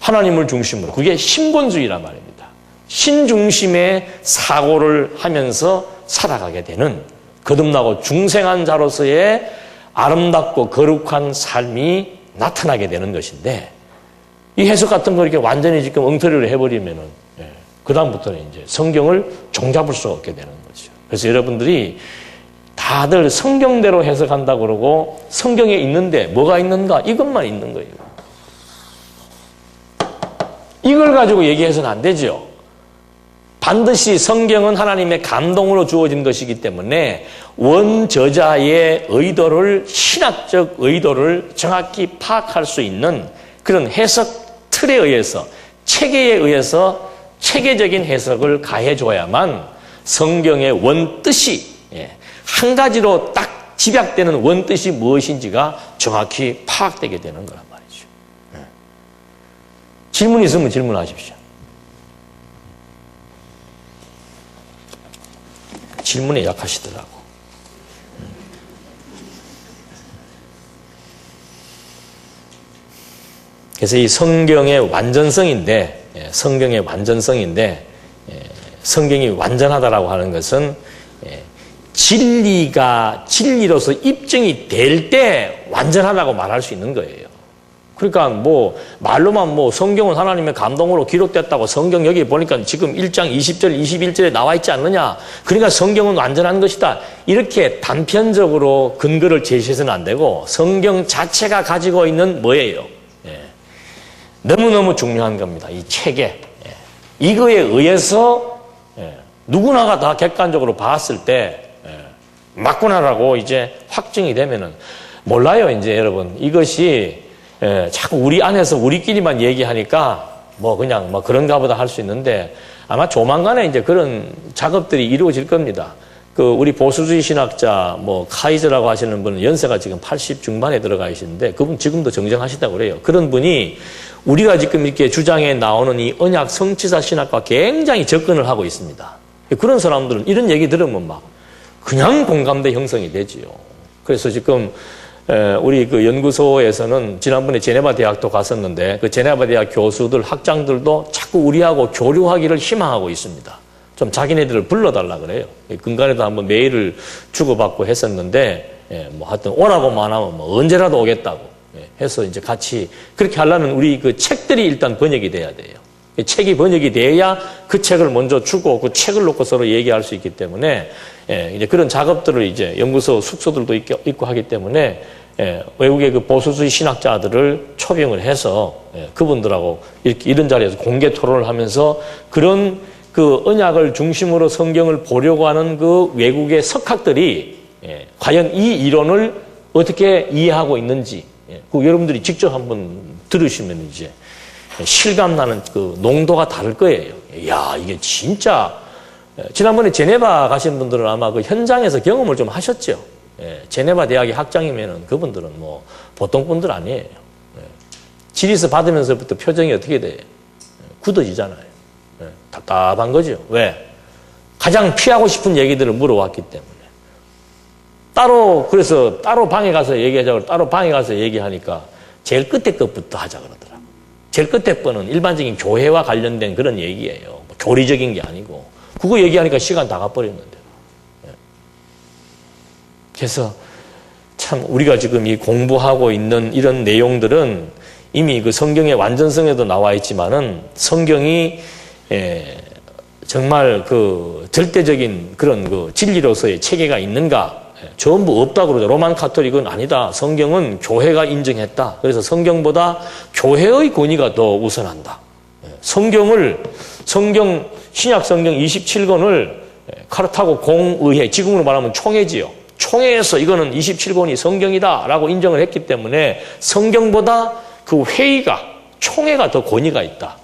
Speaker 1: 하나님을 중심으로. 그게 신본주의란 말입니다. 신중심의 사고를 하면서 살아가게 되는 거듭나고 중생한 자로서의 아름답고 거룩한 삶이 나타나게 되는 것인데 이 해석 같은 거 이렇게 완전히 지금 엉터리로 해버리면은 그다음부터는 이제 성경을 종잡을 수가 없게 되는 거죠. 그래서 여러분들이 다들 성경대로 해석한다고 그러고 성경에 있는데 뭐가 있는가? 이것만 있는 거예요. 이걸 가지고 얘기해서는 안 되죠. 반드시 성경은 하나님의 감동으로 주어진 것이기 때문에 원저자의 의도를 신학적 의도를 정확히 파악할 수 있는 그런 해석 틀에 의해서 체계에 의해서 체계적인 해석을 가해줘야만 성경의 원뜻이 한 가지로 딱 집약되는 원뜻이 무엇인지가 정확히 파악되게 되는 거란 말이죠. 질문 있으면 질문하십시오. 질문에 약하시더라고. 그래서 이 성경의 완전성인데 성경이 완전하다라고 하는 것은 진리로서 입증이 될 때 완전하다고 말할 수 있는 거예요. 그러니까 뭐 말로만 뭐 성경은 하나님의 감동으로 기록됐다고 성경 여기 보니까 지금 1장 20절 21절에 나와 있지 않느냐. 그러니까 성경은 완전한 것이다. 이렇게 단편적으로 근거를 제시해서는 안 되고 성경 자체가 가지고 있는 뭐예요? 너무너무 중요한 겁니다. 이 체계. 이거에 의해서 누구나가 다 객관적으로 봤을 때 맞구나라고 이제 확증이 되면은 몰라요. 이제 여러분 이것이 자꾸 우리 안에서 우리끼리만 얘기하니까 뭐 그냥 뭐 그런가 보다 할 수 있는데 아마 조만간에 이제 그런 작업들이 이루어질 겁니다. 그 우리 보수주의 신학자 뭐 카이저라고 하시는 분은 연세가 지금 80 중반에 들어가 계시는데 그분 지금도 정정하시다고 그래요. 그런 분이 우리가 지금 이렇게 주장에 나오는 이 언약 성취사 신학과 굉장히 접근을 하고 있습니다. 그런 사람들은 이런 얘기 들으면 막 그냥 공감대 형성이 되지요. 그래서 지금 우리 그 연구소에서는 지난번에 제네바 대학도 갔었는데 그 제네바 대학 교수들, 학장들도 자꾸 우리하고 교류하기를 희망하고 있습니다. 좀 자기네들을 불러달라 그래요. 근간에도 한번 메일을 주고받고 했었는데, 뭐 하여튼 오라고만 하면 뭐 언제라도 오겠다고 해서 이제 같이 그렇게 하려면 우리 그 책들이 일단 번역이 돼야 돼요. 책이 번역이 돼야 그 책을 먼저 주고 그 책을 놓고 서로 얘기할 수 있기 때문에 이제 그런 작업들을 이제 연구소 숙소들도 있고 하기 때문에 외국의 그 보수주의 신학자들을 초빙을 해서 그분들하고 이런 자리에서 공개 토론을 하면서 그런 그 언약을 중심으로 성경을 보려고 하는 그 외국의 석학들이 과연 이 이론을 어떻게 이해하고 있는지 그 여러분들이 직접 한번 들으시면 이제 실감나는 그 농도가 다를 거예요. 야, 이게 진짜 지난번에 제네바 가신 분들은 아마 그 현장에서 경험을 좀 하셨죠. 제네바 대학의 학장이면은 그분들은 뭐 보통 분들 아니에요. 지리스 받으면서부터 표정이 어떻게 돼요? 굳어지잖아요. 답답한 거죠. 왜? 가장 피하고 싶은 얘기들을 물어왔기 때문에. 그래서 따로 방에 가서 얘기하자고 따로 방에 가서 얘기하니까 제일 끝에 것부터 하자 그러더라고요. 제일 끝에 거는 일반적인 교회와 관련된 그런 얘기예요. 뭐 교리적인 게 아니고. 그거 얘기하니까 시간 다 가버렸는데. 그래서 참 우리가 지금 이 공부하고 있는 이런 내용들은 이미 그 성경의 완전성에도 나와 있지만은 성경이 정말 그 절대적인 그런 그 진리로서의 체계가 있는가? 전부 없다고 그러죠. 로만 카톨릭은 아니다. 성경은 교회가 인정했다. 그래서 성경보다 교회의 권위가 더 우선한다. 성경 신약 성경 27권을 카르타고 공의회, 지금으로 말하면 총회지요. 총회에서 이거는 27권이 성경이다라고 인정을 했기 때문에 성경보다 그 회의가, 총회가 더 권위가 있다.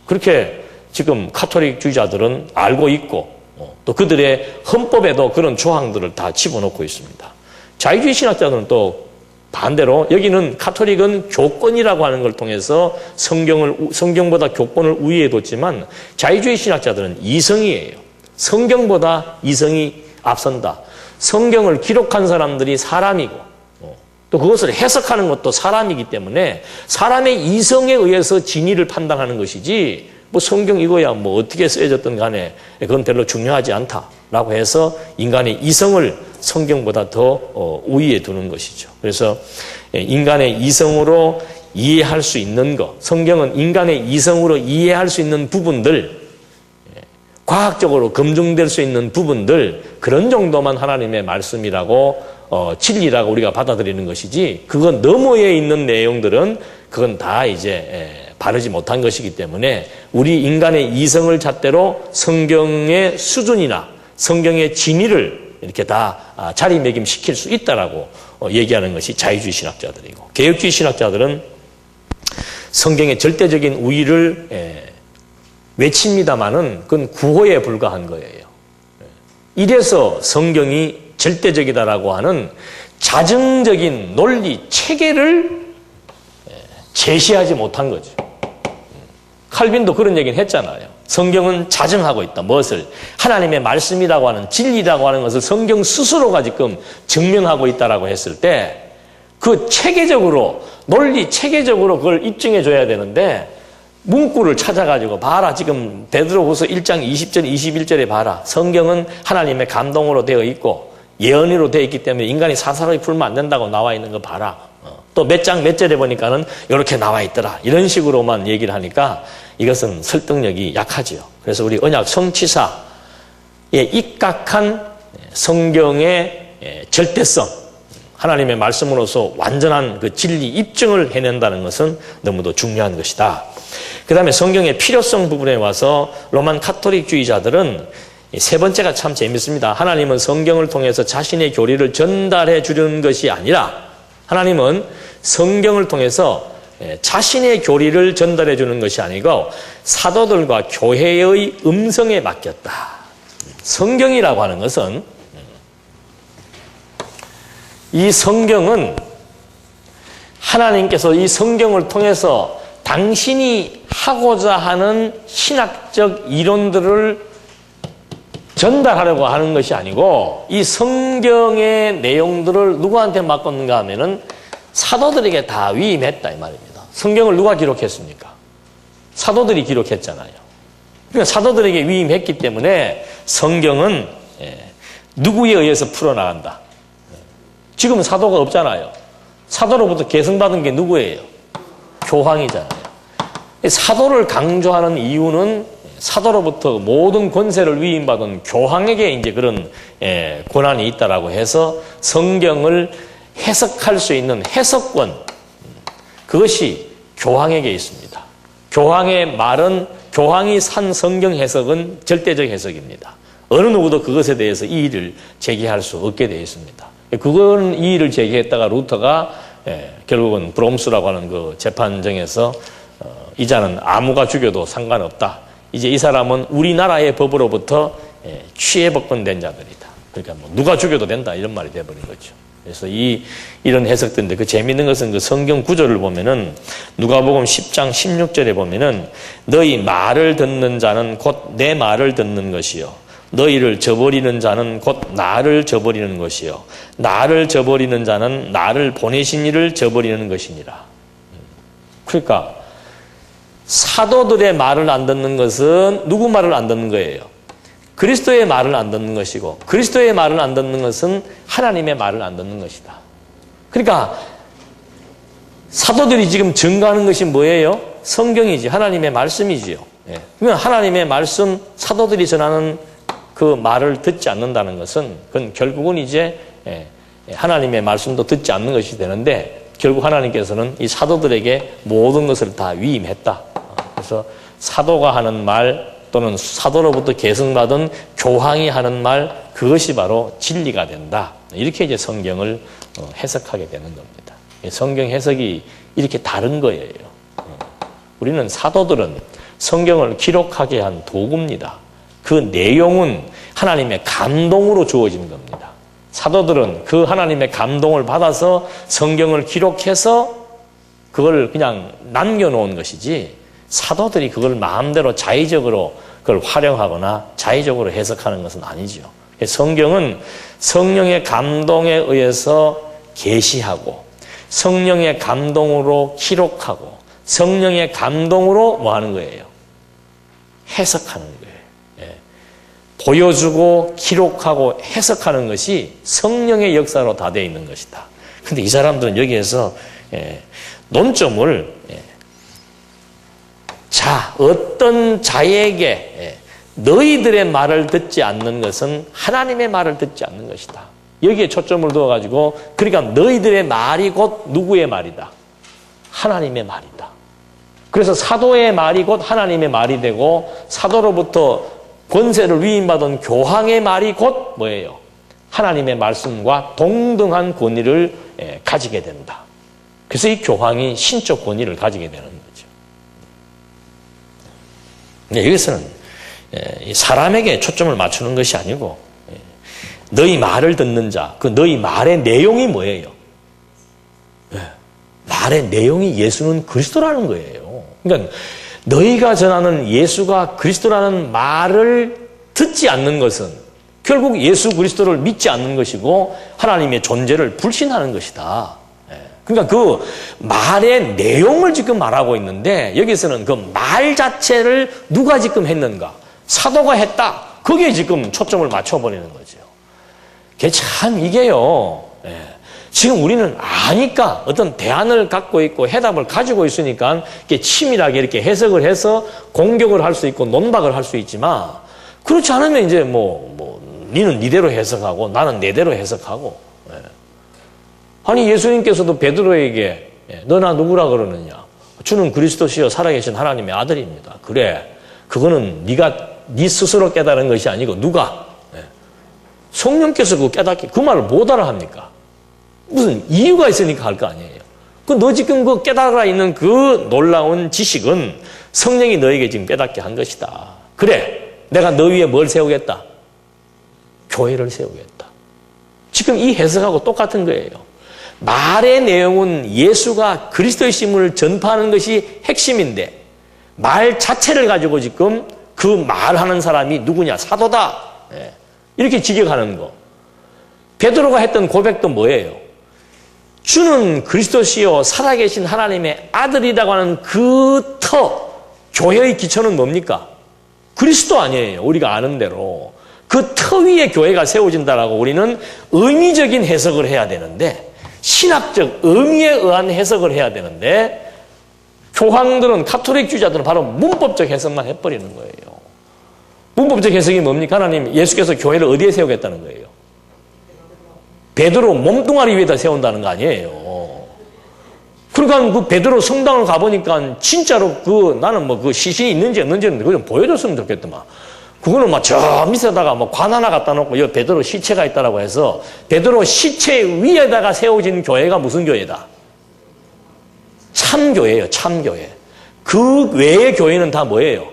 Speaker 1: 그렇게 지금 카톨릭주의자들은 알고 있고 또 그들의 헌법에도 그런 조항들을 다 집어넣고 있습니다. 자유주의 신학자들은 또 반대로 여기는 카톨릭은 교권이라고 하는 걸 통해서 성경보다 교권을 우위에 뒀지만 자유주의 신학자들은 이성이에요. 성경보다 이성이 앞선다. 성경을 기록한 사람들이 사람이고 또 그것을 해석하는 것도 사람이기 때문에 사람의 이성에 의해서 진리를 판단하는 것이지 뭐 성경 이거야 뭐 어떻게 쓰여졌든 간에 그건 별로 중요하지 않다라고 해서 인간의 이성을 성경보다 더 우위에 두는 것이죠. 그래서 인간의 이성으로 이해할 수 있는 것, 성경은 인간의 이성으로 이해할 수 있는 부분들, 과학적으로 검증될 수 있는 부분들, 그런 정도만 하나님의 말씀이라고 진리라고 우리가 받아들이는 것이지 그건 너머에 있는 내용들은 그건 다 이제 바르지 못한 것이기 때문에 우리 인간의 이성을 잣대로 성경의 수준이나 성경의 진위를 이렇게 다 자리매김시킬 수 있다라고 얘기하는 것이 자유주의 신학자들이고, 개혁주의 신학자들은 성경의 절대적인 우위를 외칩니다마는 그건 구호에 불과한 거예요. 이래서 성경이 절대적이다라고 하는 자증적인 논리 체계를 제시하지 못한 거죠. 칼빈도 그런 얘기는 했잖아요. 성경은 자증하고 있다. 무엇을? 하나님의 말씀이라고 하는 진리라고 하는 것을 성경 스스로가 지금 증명하고 있다라고 했을 때 그 체계적으로 논리 체계적으로 그걸 입증해 줘야 되는데 문구를 찾아가지고 봐라. 지금 베드로후서 1장 20절 21절에 봐라. 성경은 하나님의 감동으로 되어 있고 예언으로 되어 있기 때문에 인간이 사사로이 풀면 안 된다고 나와 있는 거 봐라. 또 몇 장 몇 절에 보니까는 이렇게 나와 있더라. 이런 식으로만 얘기를 하니까 이것은 설득력이 약하지요. 그래서 우리 언약 성취사에 입각한 성경의 절대성, 하나님의 말씀으로서 완전한 그 진리 입증을 해낸다는 것은 너무도 중요한 것이다. 그 다음에 성경의 필요성 부분에 와서 로만 카톨릭주의자들은 세 번째가 참 재밌습니다. 하나님은 성경을 통해서 자신의 교리를 전달해 주려는 것이 아니라 하나님은 성경을 통해서 자신의 교리를 전달해 주는 것이 아니고 사도들과 교회의 음성에 맡겼다. 성경이라고 하는 것은 이 성경은 하나님께서 이 성경을 통해서 당신이 하고자 하는 신학적 이론들을 전달하려고 하는 것이 아니고 이 성경의 내용들을 누구한테 맡겼는가 하면은 사도들에게 다 위임했다 이 말입니다. 성경을 누가 기록했습니까? 사도들이 기록했잖아요. 그러니까 사도들에게 위임했기 때문에 성경은 누구에 의해서 풀어나간다. 지금은 사도가 없잖아요. 사도로부터 계승받은 게 누구예요? 교황이잖아요. 사도를 강조하는 이유는 사도로부터 모든 권세를 위임받은 교황에게 이제 그런 권한이 있다라고 해서 성경을 해석할 수 있는 해석권, 그것이 교황에게 있습니다. 교황의 말은, 교황이 산 성경 해석은 절대적 해석입니다. 어느 누구도 그것에 대해서 이의를 제기할 수 없게 되어 있습니다. 그건 이의를 제기했다가 루터가 결국은 브롬스라고 하는 그 재판정에서 이자는 아무가 죽여도 상관없다. 이제 이 사람은 우리나라의 법으로부터 취해복권된 자들이다. 그러니까 뭐 누가 죽여도 된다 이런 말이 돼버린 거죠. 그래서 이런 해석들인데 그 재미있는 것은 그 성경 구절을 보면은 누가복음 10장 16절에 보면은 너희 말을 듣는 자는 곧 내 말을 듣는 것이요 너희를 저버리는 자는 곧 나를 저버리는 것이요 나를 저버리는 자는 나를 보내신 이를 저버리는 것이니라. 그러니까 사도들의 말을 안 듣는 것은 누구 말을 안 듣는 거예요? 그리스도의 말을 안 듣는 것이고 그리스도의 말을 안 듣는 것은 하나님의 말을 안 듣는 것이다. 그러니까 사도들이 지금 증거하는 것이 뭐예요? 성경이지, 하나님의 말씀이지요. 그러면 하나님의 말씀, 사도들이 전하는 그 말을 듣지 않는다는 것은 그건 결국은 이제 하나님의 말씀도 듣지 않는 것이 되는데 결국 하나님께서는 이 사도들에게 모든 것을 다 위임했다. 그래서 사도가 하는 말 또는 사도로부터 계승받은 교황이 하는 말, 그것이 바로 진리가 된다. 이렇게 이제 성경을 해석하게 되는 겁니다. 성경 해석이 이렇게 다른 거예요. 우리는 사도들은 성경을 기록하게 한 도구입니다. 그 내용은 하나님의 감동으로 주어진 겁니다. 사도들은 그 하나님의 감동을 받아서 성경을 기록해서 그걸 그냥 남겨놓은 것이지 사도들이 그걸 마음대로 자의적으로 그걸 활용하거나 자의적으로 해석하는 것은 아니죠. 성경은 성령의 감동에 의해서 계시하고 성령의 감동으로 기록하고 성령의 감동으로 뭐 하는 거예요? 해석하는 거예요. 보여주고 기록하고 해석하는 것이 성령의 역사로 다 되어 있는 것이다. 그런데 이 사람들은 여기에서 논점을 자, 어떤 자에게 너희들의 말을 듣지 않는 것은 하나님의 말을 듣지 않는 것이다. 여기에 초점을 두어가지고 그러니까 너희들의 말이 곧 누구의 말이다? 하나님의 말이다. 그래서 사도의 말이 곧 하나님의 말이 되고 사도로부터 권세를 위임받은 교황의 말이 곧 뭐예요? 하나님의 말씀과 동등한 권위를 가지게 된다. 그래서 이 교황이 신적 권위를 가지게 되는 거죠. 여기서는 사람에게 초점을 맞추는 것이 아니고 너희 말을 듣는 자, 그 너희 말의 내용이 뭐예요? 말의 내용이 예수는 그리스도라는 거예요. 그러니까 너희가 전하는 예수가 그리스도라는 말을 듣지 않는 것은 결국 예수 그리스도를 믿지 않는 것이고 하나님의 존재를 불신하는 것이다. 그러니까 그 말의 내용을 지금 말하고 있는데 여기서는 그 말 자체를 누가 지금 했는가? 사도가 했다. 거기에 지금 초점을 맞춰버리는 거죠. 이게요. 지금 우리는 아니까 어떤 대안을 갖고 있고 해답을 가지고 있으니까 이렇게 치밀하게 이렇게 해석을 해서 공격을 할 수 있고 논박을 할 수 있지만 그렇지 않으면 이제 니는 니대로 해석하고 나는 내대로 해석하고. 아니 예수님께서도 베드로에게 너나 누구라 그러느냐? 주는 그리스도시요 살아계신 하나님의 아들입니다. 그래, 그거는 네 스스로 깨달은 것이 아니고 누가? 성령께서 그거 깨닫게 그 말을 못 알아합니까? 무슨 이유가 있으니까 할 거 아니에요. 너 지금 그 깨달아 있는 그 놀라운 지식은 성령이 너에게 지금 깨닫게 한 것이다. 그래, 내가 너 위에 뭘 세우겠다? 교회를 세우겠다. 지금 이 해석하고 똑같은 거예요. 말의 내용은 예수가 그리스도이심을 전파하는 것이 핵심인데 말 자체를 가지고 지금 그 말하는 사람이 누구냐? 사도다. 이렇게 직역하는 거. 베드로가 했던 고백도 뭐예요? 주는 그리스도시요 살아계신 하나님의 아들이라고 하는 그 교회의 기초는 뭡니까? 그리스도 아니에요. 우리가 아는 대로. 그 터 위에 교회가 세워진다라고 우리는 의미적인 해석을 해야 되는데, 신학적 의미에 의한 해석을 해야 되는데, 교황들은, 카톨릭주의자들은 바로 문법적 해석만 해버리는 거예요. 문법적 해석이 뭡니까? 하나님, 예수께서 교회를 어디에 세우겠다는 거예요? 베드로 몸뚱아리 위에다 세운다는 거 아니에요. 그러니까 그 베드로 성당을 가보니까 진짜로 나는 그 시신이 있는지 없는지는 그거 좀 보여줬으면 좋겠더만. 그거는 막 저 밑에다가 뭐 관 하나 갖다 놓고 여기 베드로 시체가 있다라고 해서 베드로 시체 위에다가 세워진 교회가 무슨 교회다? 참교회예요, 참교회. 그 외의 교회는 다 뭐예요?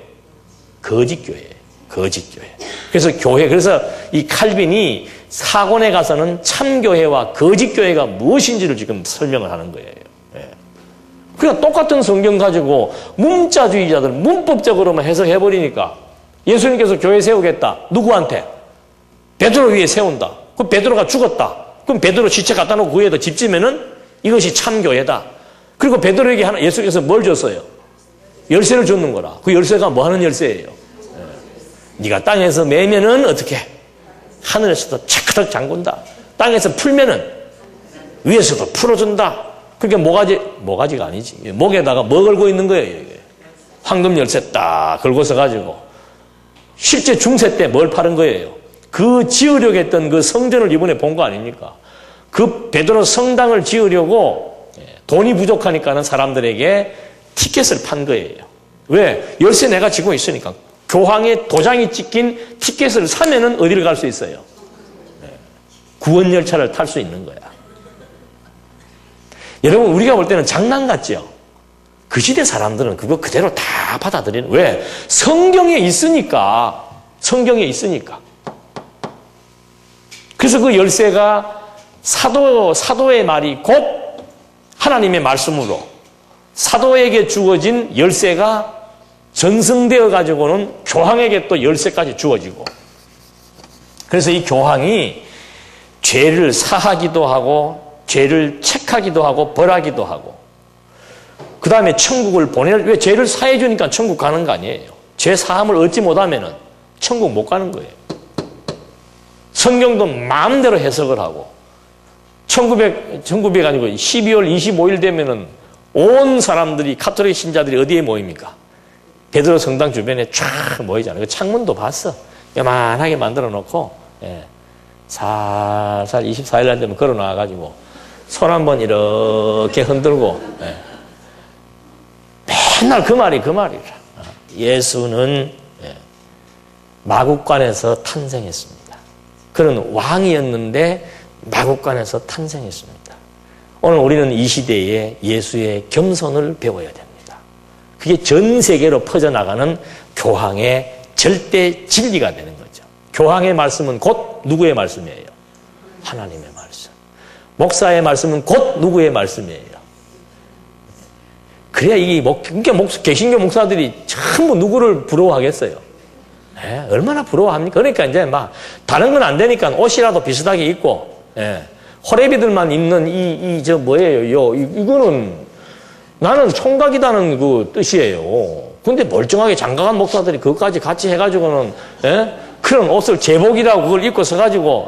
Speaker 1: 거짓교회예요, 거짓교회. 그래서 이 칼빈이 사곤에 가서는 참교회와 거짓교회가 무엇인지를 지금 설명을 하는 거예요. 그러니까 똑같은 성경 가지고 문자주의자들 문법적으로만 해석해버리니까 예수님께서 교회 세우겠다. 누구한테? 베드로 위에 세운다. 그럼 베드로가 죽었다. 그럼 베드로 시체 갖다 놓고 그 위에다 집 지면은 이것이 참교회다. 그리고 베드로에게 예수께서 뭘 줬어요? 열쇠를 줬는 거라. 그 열쇠가 뭐 하는 열쇠예요? 네가 땅에서 매면은 어떻게? 하늘에서도 차크닥 잠근다. 땅에서 풀면은 위에서도 풀어준다. 그러니까 모가지가 아니지. 목에다가 뭐 걸고 있는 거예요? 이게. 황금 열쇠 딱 걸고서 가지고 실제 중세 때 뭘 파는 거예요? 그 지으려고 했던 그 성전을 이번에 본 거 아닙니까? 그 베드로 성당을 지으려고 돈이 부족하니까는 사람들에게 티켓을 판 거예요. 왜? 열쇠 내가 쥐고 있으니까. 교황의 도장이 찍힌 티켓을 사면은 어디를 갈 수 있어요? 구원 열차를 탈 수 있는 거야. 여러분, 우리가 볼 때는 장난 같죠? 그 시대 사람들은 그거 그대로 다 받아들이는. 왜? 성경에 있으니까. 성경에 있으니까. 그래서 그 열쇠가 사도의 말이 곧 하나님의 말씀으로 사도에게 주어진 열쇠가 전승되어 가지고는 교황에게 또 열쇠까지 주어지고. 그래서 이 교황이 죄를 사하기도 하고 죄를 책하기도 하고 벌하기도 하고 그 다음에 천국을 왜 죄를 사해 주니까 천국 가는 거 아니에요. 죄 사함을 얻지 못하면은 천국 못 가는 거예요. 성경도 마음대로 해석을 하고 1900 아니고 12월 25일 되면은 온 사람들이 카톨릭 신자들이 어디에 모입니까? 베드로 성당 주변에 쫙 모이잖아요. 그 창문도 봤어. 요만하게 만들어 놓고 살살 24일 날 되면 걸어 나와가지고 손 한번 이렇게 흔들고 맨날 그 말이라. 예수는 마국간에서 탄생했습니다. 그는 왕이었는데 마국간에서 탄생했습니다. 오늘 우리는 이 시대에 예수의 겸손을 배워야 됩니다. 그게 전 세계로 퍼져나가는 교황의 절대 진리가 되는 거죠. 교황의 말씀은 곧 누구의 말씀이에요? 하나님의 말씀. 목사의 말씀은 곧 누구의 말씀이에요? 그래야 이게 그러니까 개신교 목사들이 전부 누구를 부러워하겠어요? 얼마나 부러워합니까? 그러니까 이제 막 다른 건 안 되니까 옷이라도 비슷하게 입고 호래비들만 입는 뭐예요? 이거는 나는 총각이라는 그 뜻이에요. 근데 멀쩡하게 장가간 목사들이 그것까지 같이 해가지고는 그런 옷을 제복이라고 그걸 입고 서가지고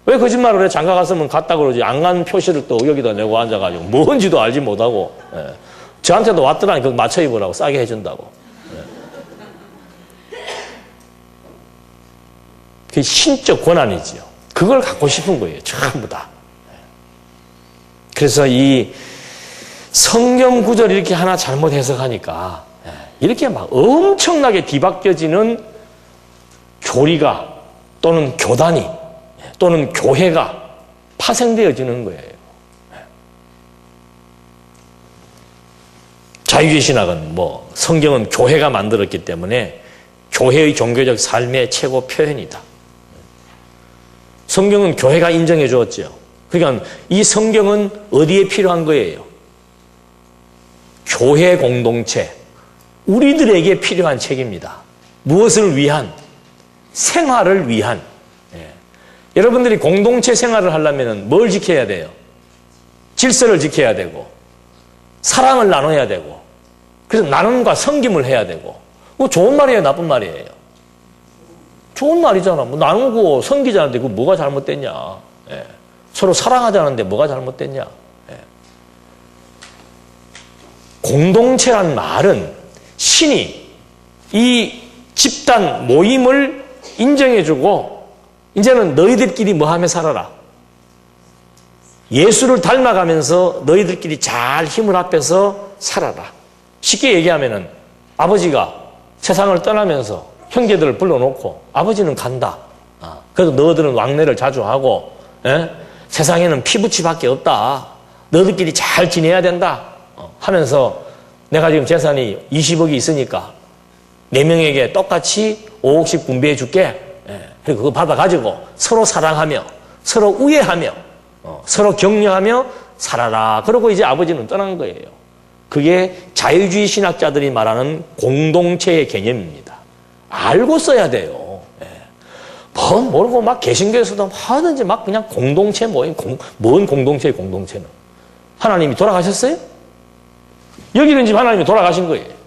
Speaker 1: 왜 거짓말을 해? 장가 갔으면 갔다 그러지. 안 간 표시를 또 여기다 내고 앉아가지고 뭔지도 알지 못하고 저한테도 왔더라니 그거 맞춰 입으라고 싸게 해준다고. 그게 신적 권한이지요. 그걸 갖고 싶은 거예요. 전부 다. 그래서 이 성경 구절 이렇게 하나 잘못 해석하니까 이렇게 막 엄청나게 뒤바뀌어지는 교리가 또는 교단이 또는 교회가 파생되어지는 거예요. 자유주의 신학은 성경은 교회가 만들었기 때문에 교회의 종교적 삶의 최고 표현이다. 성경은 교회가 인정해 주었죠. 그러니까 이 성경은 어디에 필요한 거예요? 교회 공동체, 우리들에게 필요한 책입니다. 무엇을 위한? 생활을 위한, 여러분들이 공동체 생활을 하려면 뭘 지켜야 돼요? 질서를 지켜야 되고 사랑을 나눠야 되고 그래서 나눔과 섬김을 해야 되고. 그거 좋은 말이에요, 나쁜 말이에요? 좋은 말이잖아. 뭐 나누고 섬기자는데 그거 뭐가 잘못됐냐? 서로 사랑하자는데 뭐가 잘못됐냐? 공동체란 말은 신이 이 집단 모임을 인정해주고 이제는 너희들끼리 뭐하며 살아라. 예수를 닮아가면서 너희들끼리 잘 힘을 합해서 살아라. 쉽게 얘기하면은 아버지가 세상을 떠나면서 형제들을 불러놓고 아버지는 간다. 그래도 너희들은 왕래를 자주 하고 세상에는 피부치밖에 없다. 너희들끼리 잘 지내야 된다. 하면서 내가 지금 재산이 20억이 있으니까 4명에게 똑같이 5억씩 분배해 줄게. 그리고 그거 받아가지고 서로 사랑하며 서로 우애하며 서로 격려하며 살아라. 그러고 이제 아버지는 떠난 거예요. 그게 자유주의 신학자들이 말하는 공동체의 개념입니다. 알고 써야 돼요. 뭐 모르고 막 개신교에서도 하든지 막 그냥 공동체 모임, 뭔 공동체의 공동체는. 하나님이 돌아가셨어요? 여기 있는 집 하나님이 돌아가신 거예요.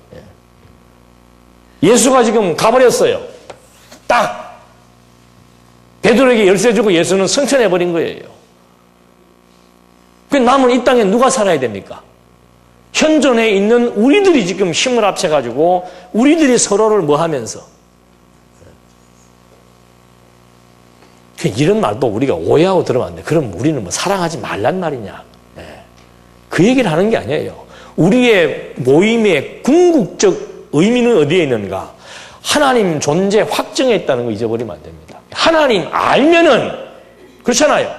Speaker 1: 예수가 지금 가버렸어요. 딱 베드로에게 열쇠 주고 예수는 승천해버린 거예요. 그 남은 이 땅에 누가 살아야 됩니까? 현존에 있는 우리들이 지금 힘을 합쳐가지고 우리들이 서로를 뭐 하면서 이런 말도 우리가 오해하고 들으면 안 돼. 그럼 우리는 뭐 사랑하지 말란 말이냐? 그 얘기를 하는 게 아니에요. 우리의 모임의 궁극적 의미는 어디에 있는가? 하나님 존재 확정에 있다는 거 잊어버리면 안 됩니다. 하나님 알면은 그렇잖아요.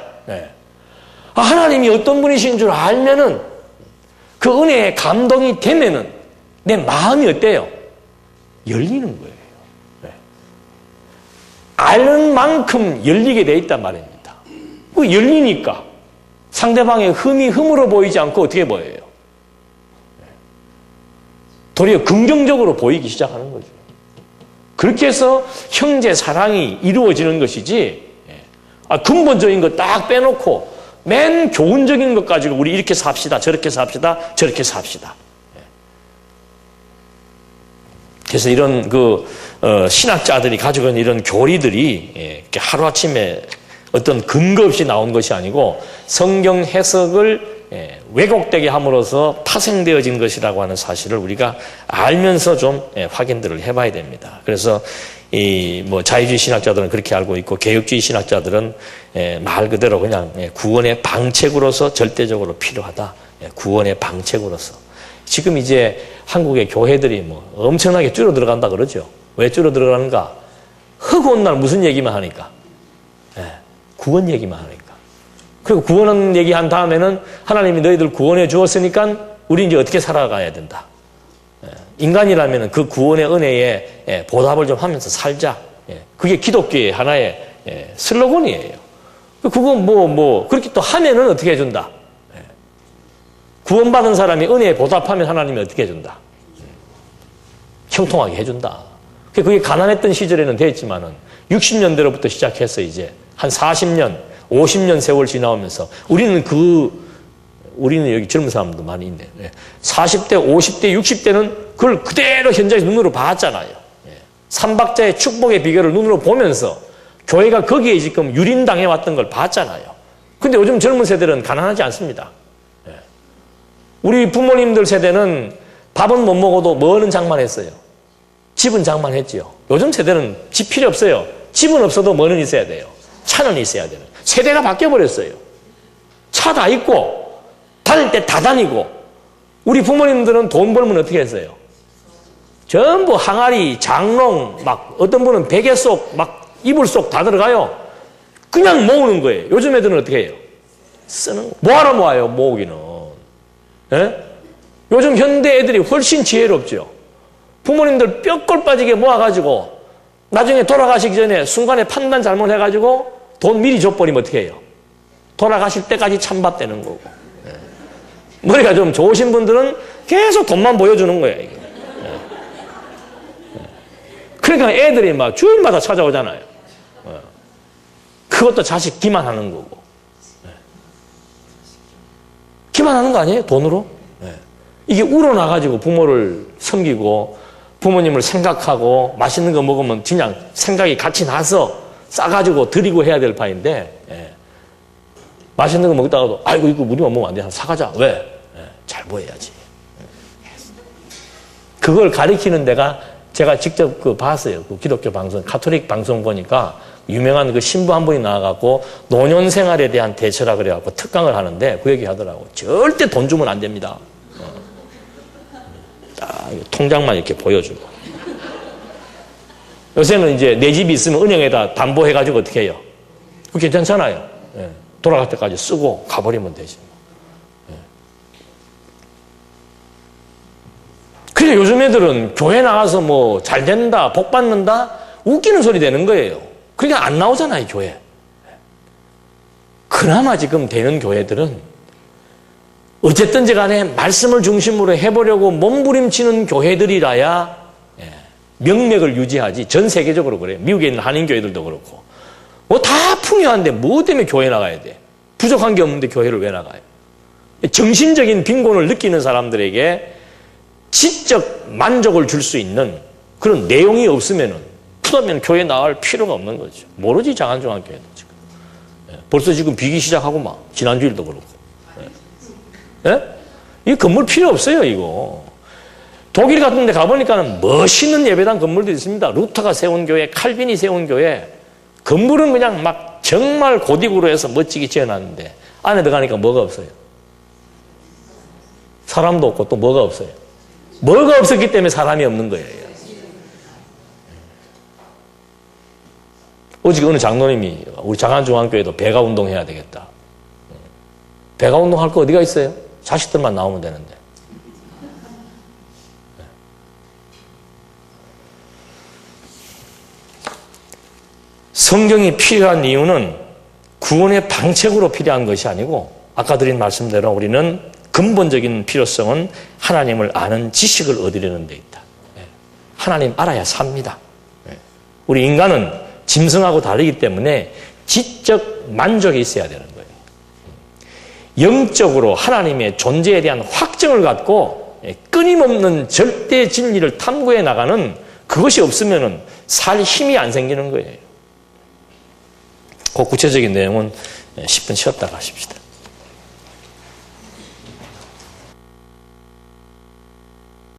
Speaker 1: 하나님이 어떤 분이신 줄 알면은 그 은혜에 감동이 되면은 내 마음이 어때요? 열리는 거예요. 아는 만큼 열리게 돼 있단 말입니다. 그 열리니까 상대방의 흠이 흠으로 보이지 않고 어떻게 보여요? 도리어 긍정적으로 보이기 시작하는 거죠. 그렇게 해서 형제 사랑이 이루어지는 것이지 근본적인 거 딱 빼놓고 맨 교훈적인 것 가지고 우리 이렇게 삽시다, 저렇게 삽시다, 저렇게 삽시다. 그래서 이런 신학자들이 가지고 있는 이런 교리들이 이렇게 하루아침에 어떤 근거 없이 나온 것이 아니고 성경 해석을 왜곡되게 함으로써 파생되어진 것이라고 하는 사실을 우리가 알면서 좀 확인들을 해봐야 됩니다. 그래서 자유주의 신학자들은 그렇게 알고 있고 개혁주의 신학자들은 말 그대로 그냥 구원의 방책으로서 절대적으로 필요하다. 구원의 방책으로서. 지금 이제 한국의 교회들이 엄청나게 줄어들어간다 그러죠. 왜 줄어들어가는가? 흑온 날 무슨 얘기만 하니까? 구원 얘기만 하니까. 그리고 구원 얘기한 다음에는 하나님이 너희들 구원해 주었으니까 우리 이제 어떻게 살아가야 된다. 인간이라면 그 구원의 은혜에 보답을 좀 하면서 살자. 그게 기독교의 하나의 슬로건이에요. 그건 그렇게 또 하면은 어떻게 해준다. 구원받은 사람이 은혜에 보답하면 하나님이 어떻게 해준다. 형통하게 해준다. 그게 가난했던 시절에는 됐지만은 60년대로부터 시작해서 이제 한 40년, 50년 세월 지나오면서 우리는 여기 젊은 사람도 많이 있네. 40대, 50대, 60대는 그걸 그대로 현장에서 눈으로 봤잖아요. 삼박자의 축복의 비결을 눈으로 보면서 교회가 거기에 지금 유린당해 왔던 걸 봤잖아요. 근데 요즘 젊은 세대는 가난하지 않습니다. 우리 부모님들 세대는 밥은 못 먹어도 뭐는 장만했어요? 집은 장만했지요. 요즘 세대는 집 필요 없어요. 집은 없어도 뭐는 있어야 돼요? 차는 있어야 돼요. 세대가 바뀌어버렸어요. 차 다 있고 다닐 때 다 다니고. 우리 부모님들은 돈 벌면 어떻게 했어요? 전부 항아리, 장롱, 어떤 분은 베개 속, 이불 속 다 들어가요. 그냥 모으는 거예요. 요즘 애들은 어떻게 해요? 쓰는 거. 뭐하러 모아요, 모으기는. 요즘 현대 애들이 훨씬 지혜롭죠. 부모님들 뼈골 빠지게 모아가지고 나중에 돌아가시기 전에 순간에 판단 잘못해가지고 돈 미리 줘버리면 어떻게 해요? 돌아가실 때까지 찬밥 되는 거고. 머리가 좀 좋으신 분들은 계속 돈만 보여주는 거예요. 이게. 그러니까 애들이 막 주일마다 찾아오잖아요. 그것도 자식 기만하는 거고. 기만하는 거 아니에요? 돈으로? 이게 우러나가지고 부모를 섬기고 부모님을 생각하고 맛있는 거 먹으면 그냥 생각이 같이 나서 싸가지고 드리고 해야 될 바인데 맛있는 거 먹다가도 아이고 이거 우리만 먹으면 안 돼. 사가자. 왜? 잘 보여야지. 그걸 가리키는 데가 제가 직접 봤어요. 그 기독교 방송, 가톨릭 방송 보니까 유명한 그 신부 한 분이 나와갖고 노년 생활에 대한 대처라 그래갖고 특강을 하는데 그 얘기 하더라고. 절대 돈 주면 안 됩니다. 딱 통장만 이렇게 보여주고. 요새는 이제 내 집이 있으면 은행에다 담보해가지고 어떻게 해요? 그거 괜찮잖아요. 돌아갈 때까지 쓰고 가버리면 되지. 그래 요즘 애들은 교회 나가서 뭐 잘 된다, 복 받는다, 웃기는 소리 되는 거예요. 그러니까 안 나오잖아요, 교회. 그나마 지금 되는 교회들은 어쨌든지 간에 말씀을 중심으로 해보려고 몸부림치는 교회들이라야 명맥을 유지하지. 전 세계적으로 그래요. 미국에 있는 한인교회들도 그렇고. 뭐 다 풍요한데 뭐 때문에 교회 나가야 돼? 부족한 게 없는데 교회를 왜 나가요? 정신적인 빈곤을 느끼는 사람들에게 지적 만족을 줄 수 있는 그런 내용이 없으면은 그러면 교회 나갈 필요가 없는 거죠. 모르지 장안중앙교회도 지금. 벌써 지금 비기 시작하고 막 지난주일도 그렇고. 이 건물 필요 없어요 이거. 독일 같은 데 가보니까는 멋있는 예배당 건물들이 있습니다. 루터가 세운 교회, 칼빈이 세운 교회. 건물은 그냥 막 정말 고딕으로 해서 멋지게 지어놨는데 안에 들어가니까 뭐가 없어요? 사람도 없고 또 뭐가 없어요? 뭐가 없었기 때문에 사람이 없는 거예요. 어제 어느 장로님이 우리 장안중앙교회도 배가 운동해야 되겠다. 배가 운동할 거 어디가 있어요? 자식들만 나오면 되는데. 성경이 필요한 이유는 구원의 방책으로 필요한 것이 아니고 아까 드린 말씀대로 우리는 근본적인 필요성은 하나님을 아는 지식을 얻으려는 데 있다. 하나님 알아야 삽니다. 우리 인간은 짐승하고 다르기 때문에 지적 만족이 있어야 되는 거예요. 영적으로 하나님의 존재에 대한 확증을 갖고 끊임없는 절대 진리를 탐구해 나가는 그것이 없으면 살 힘이 안 생기는 거예요. 그 구체적인 내용은 10분 쉬었다가 하십시다.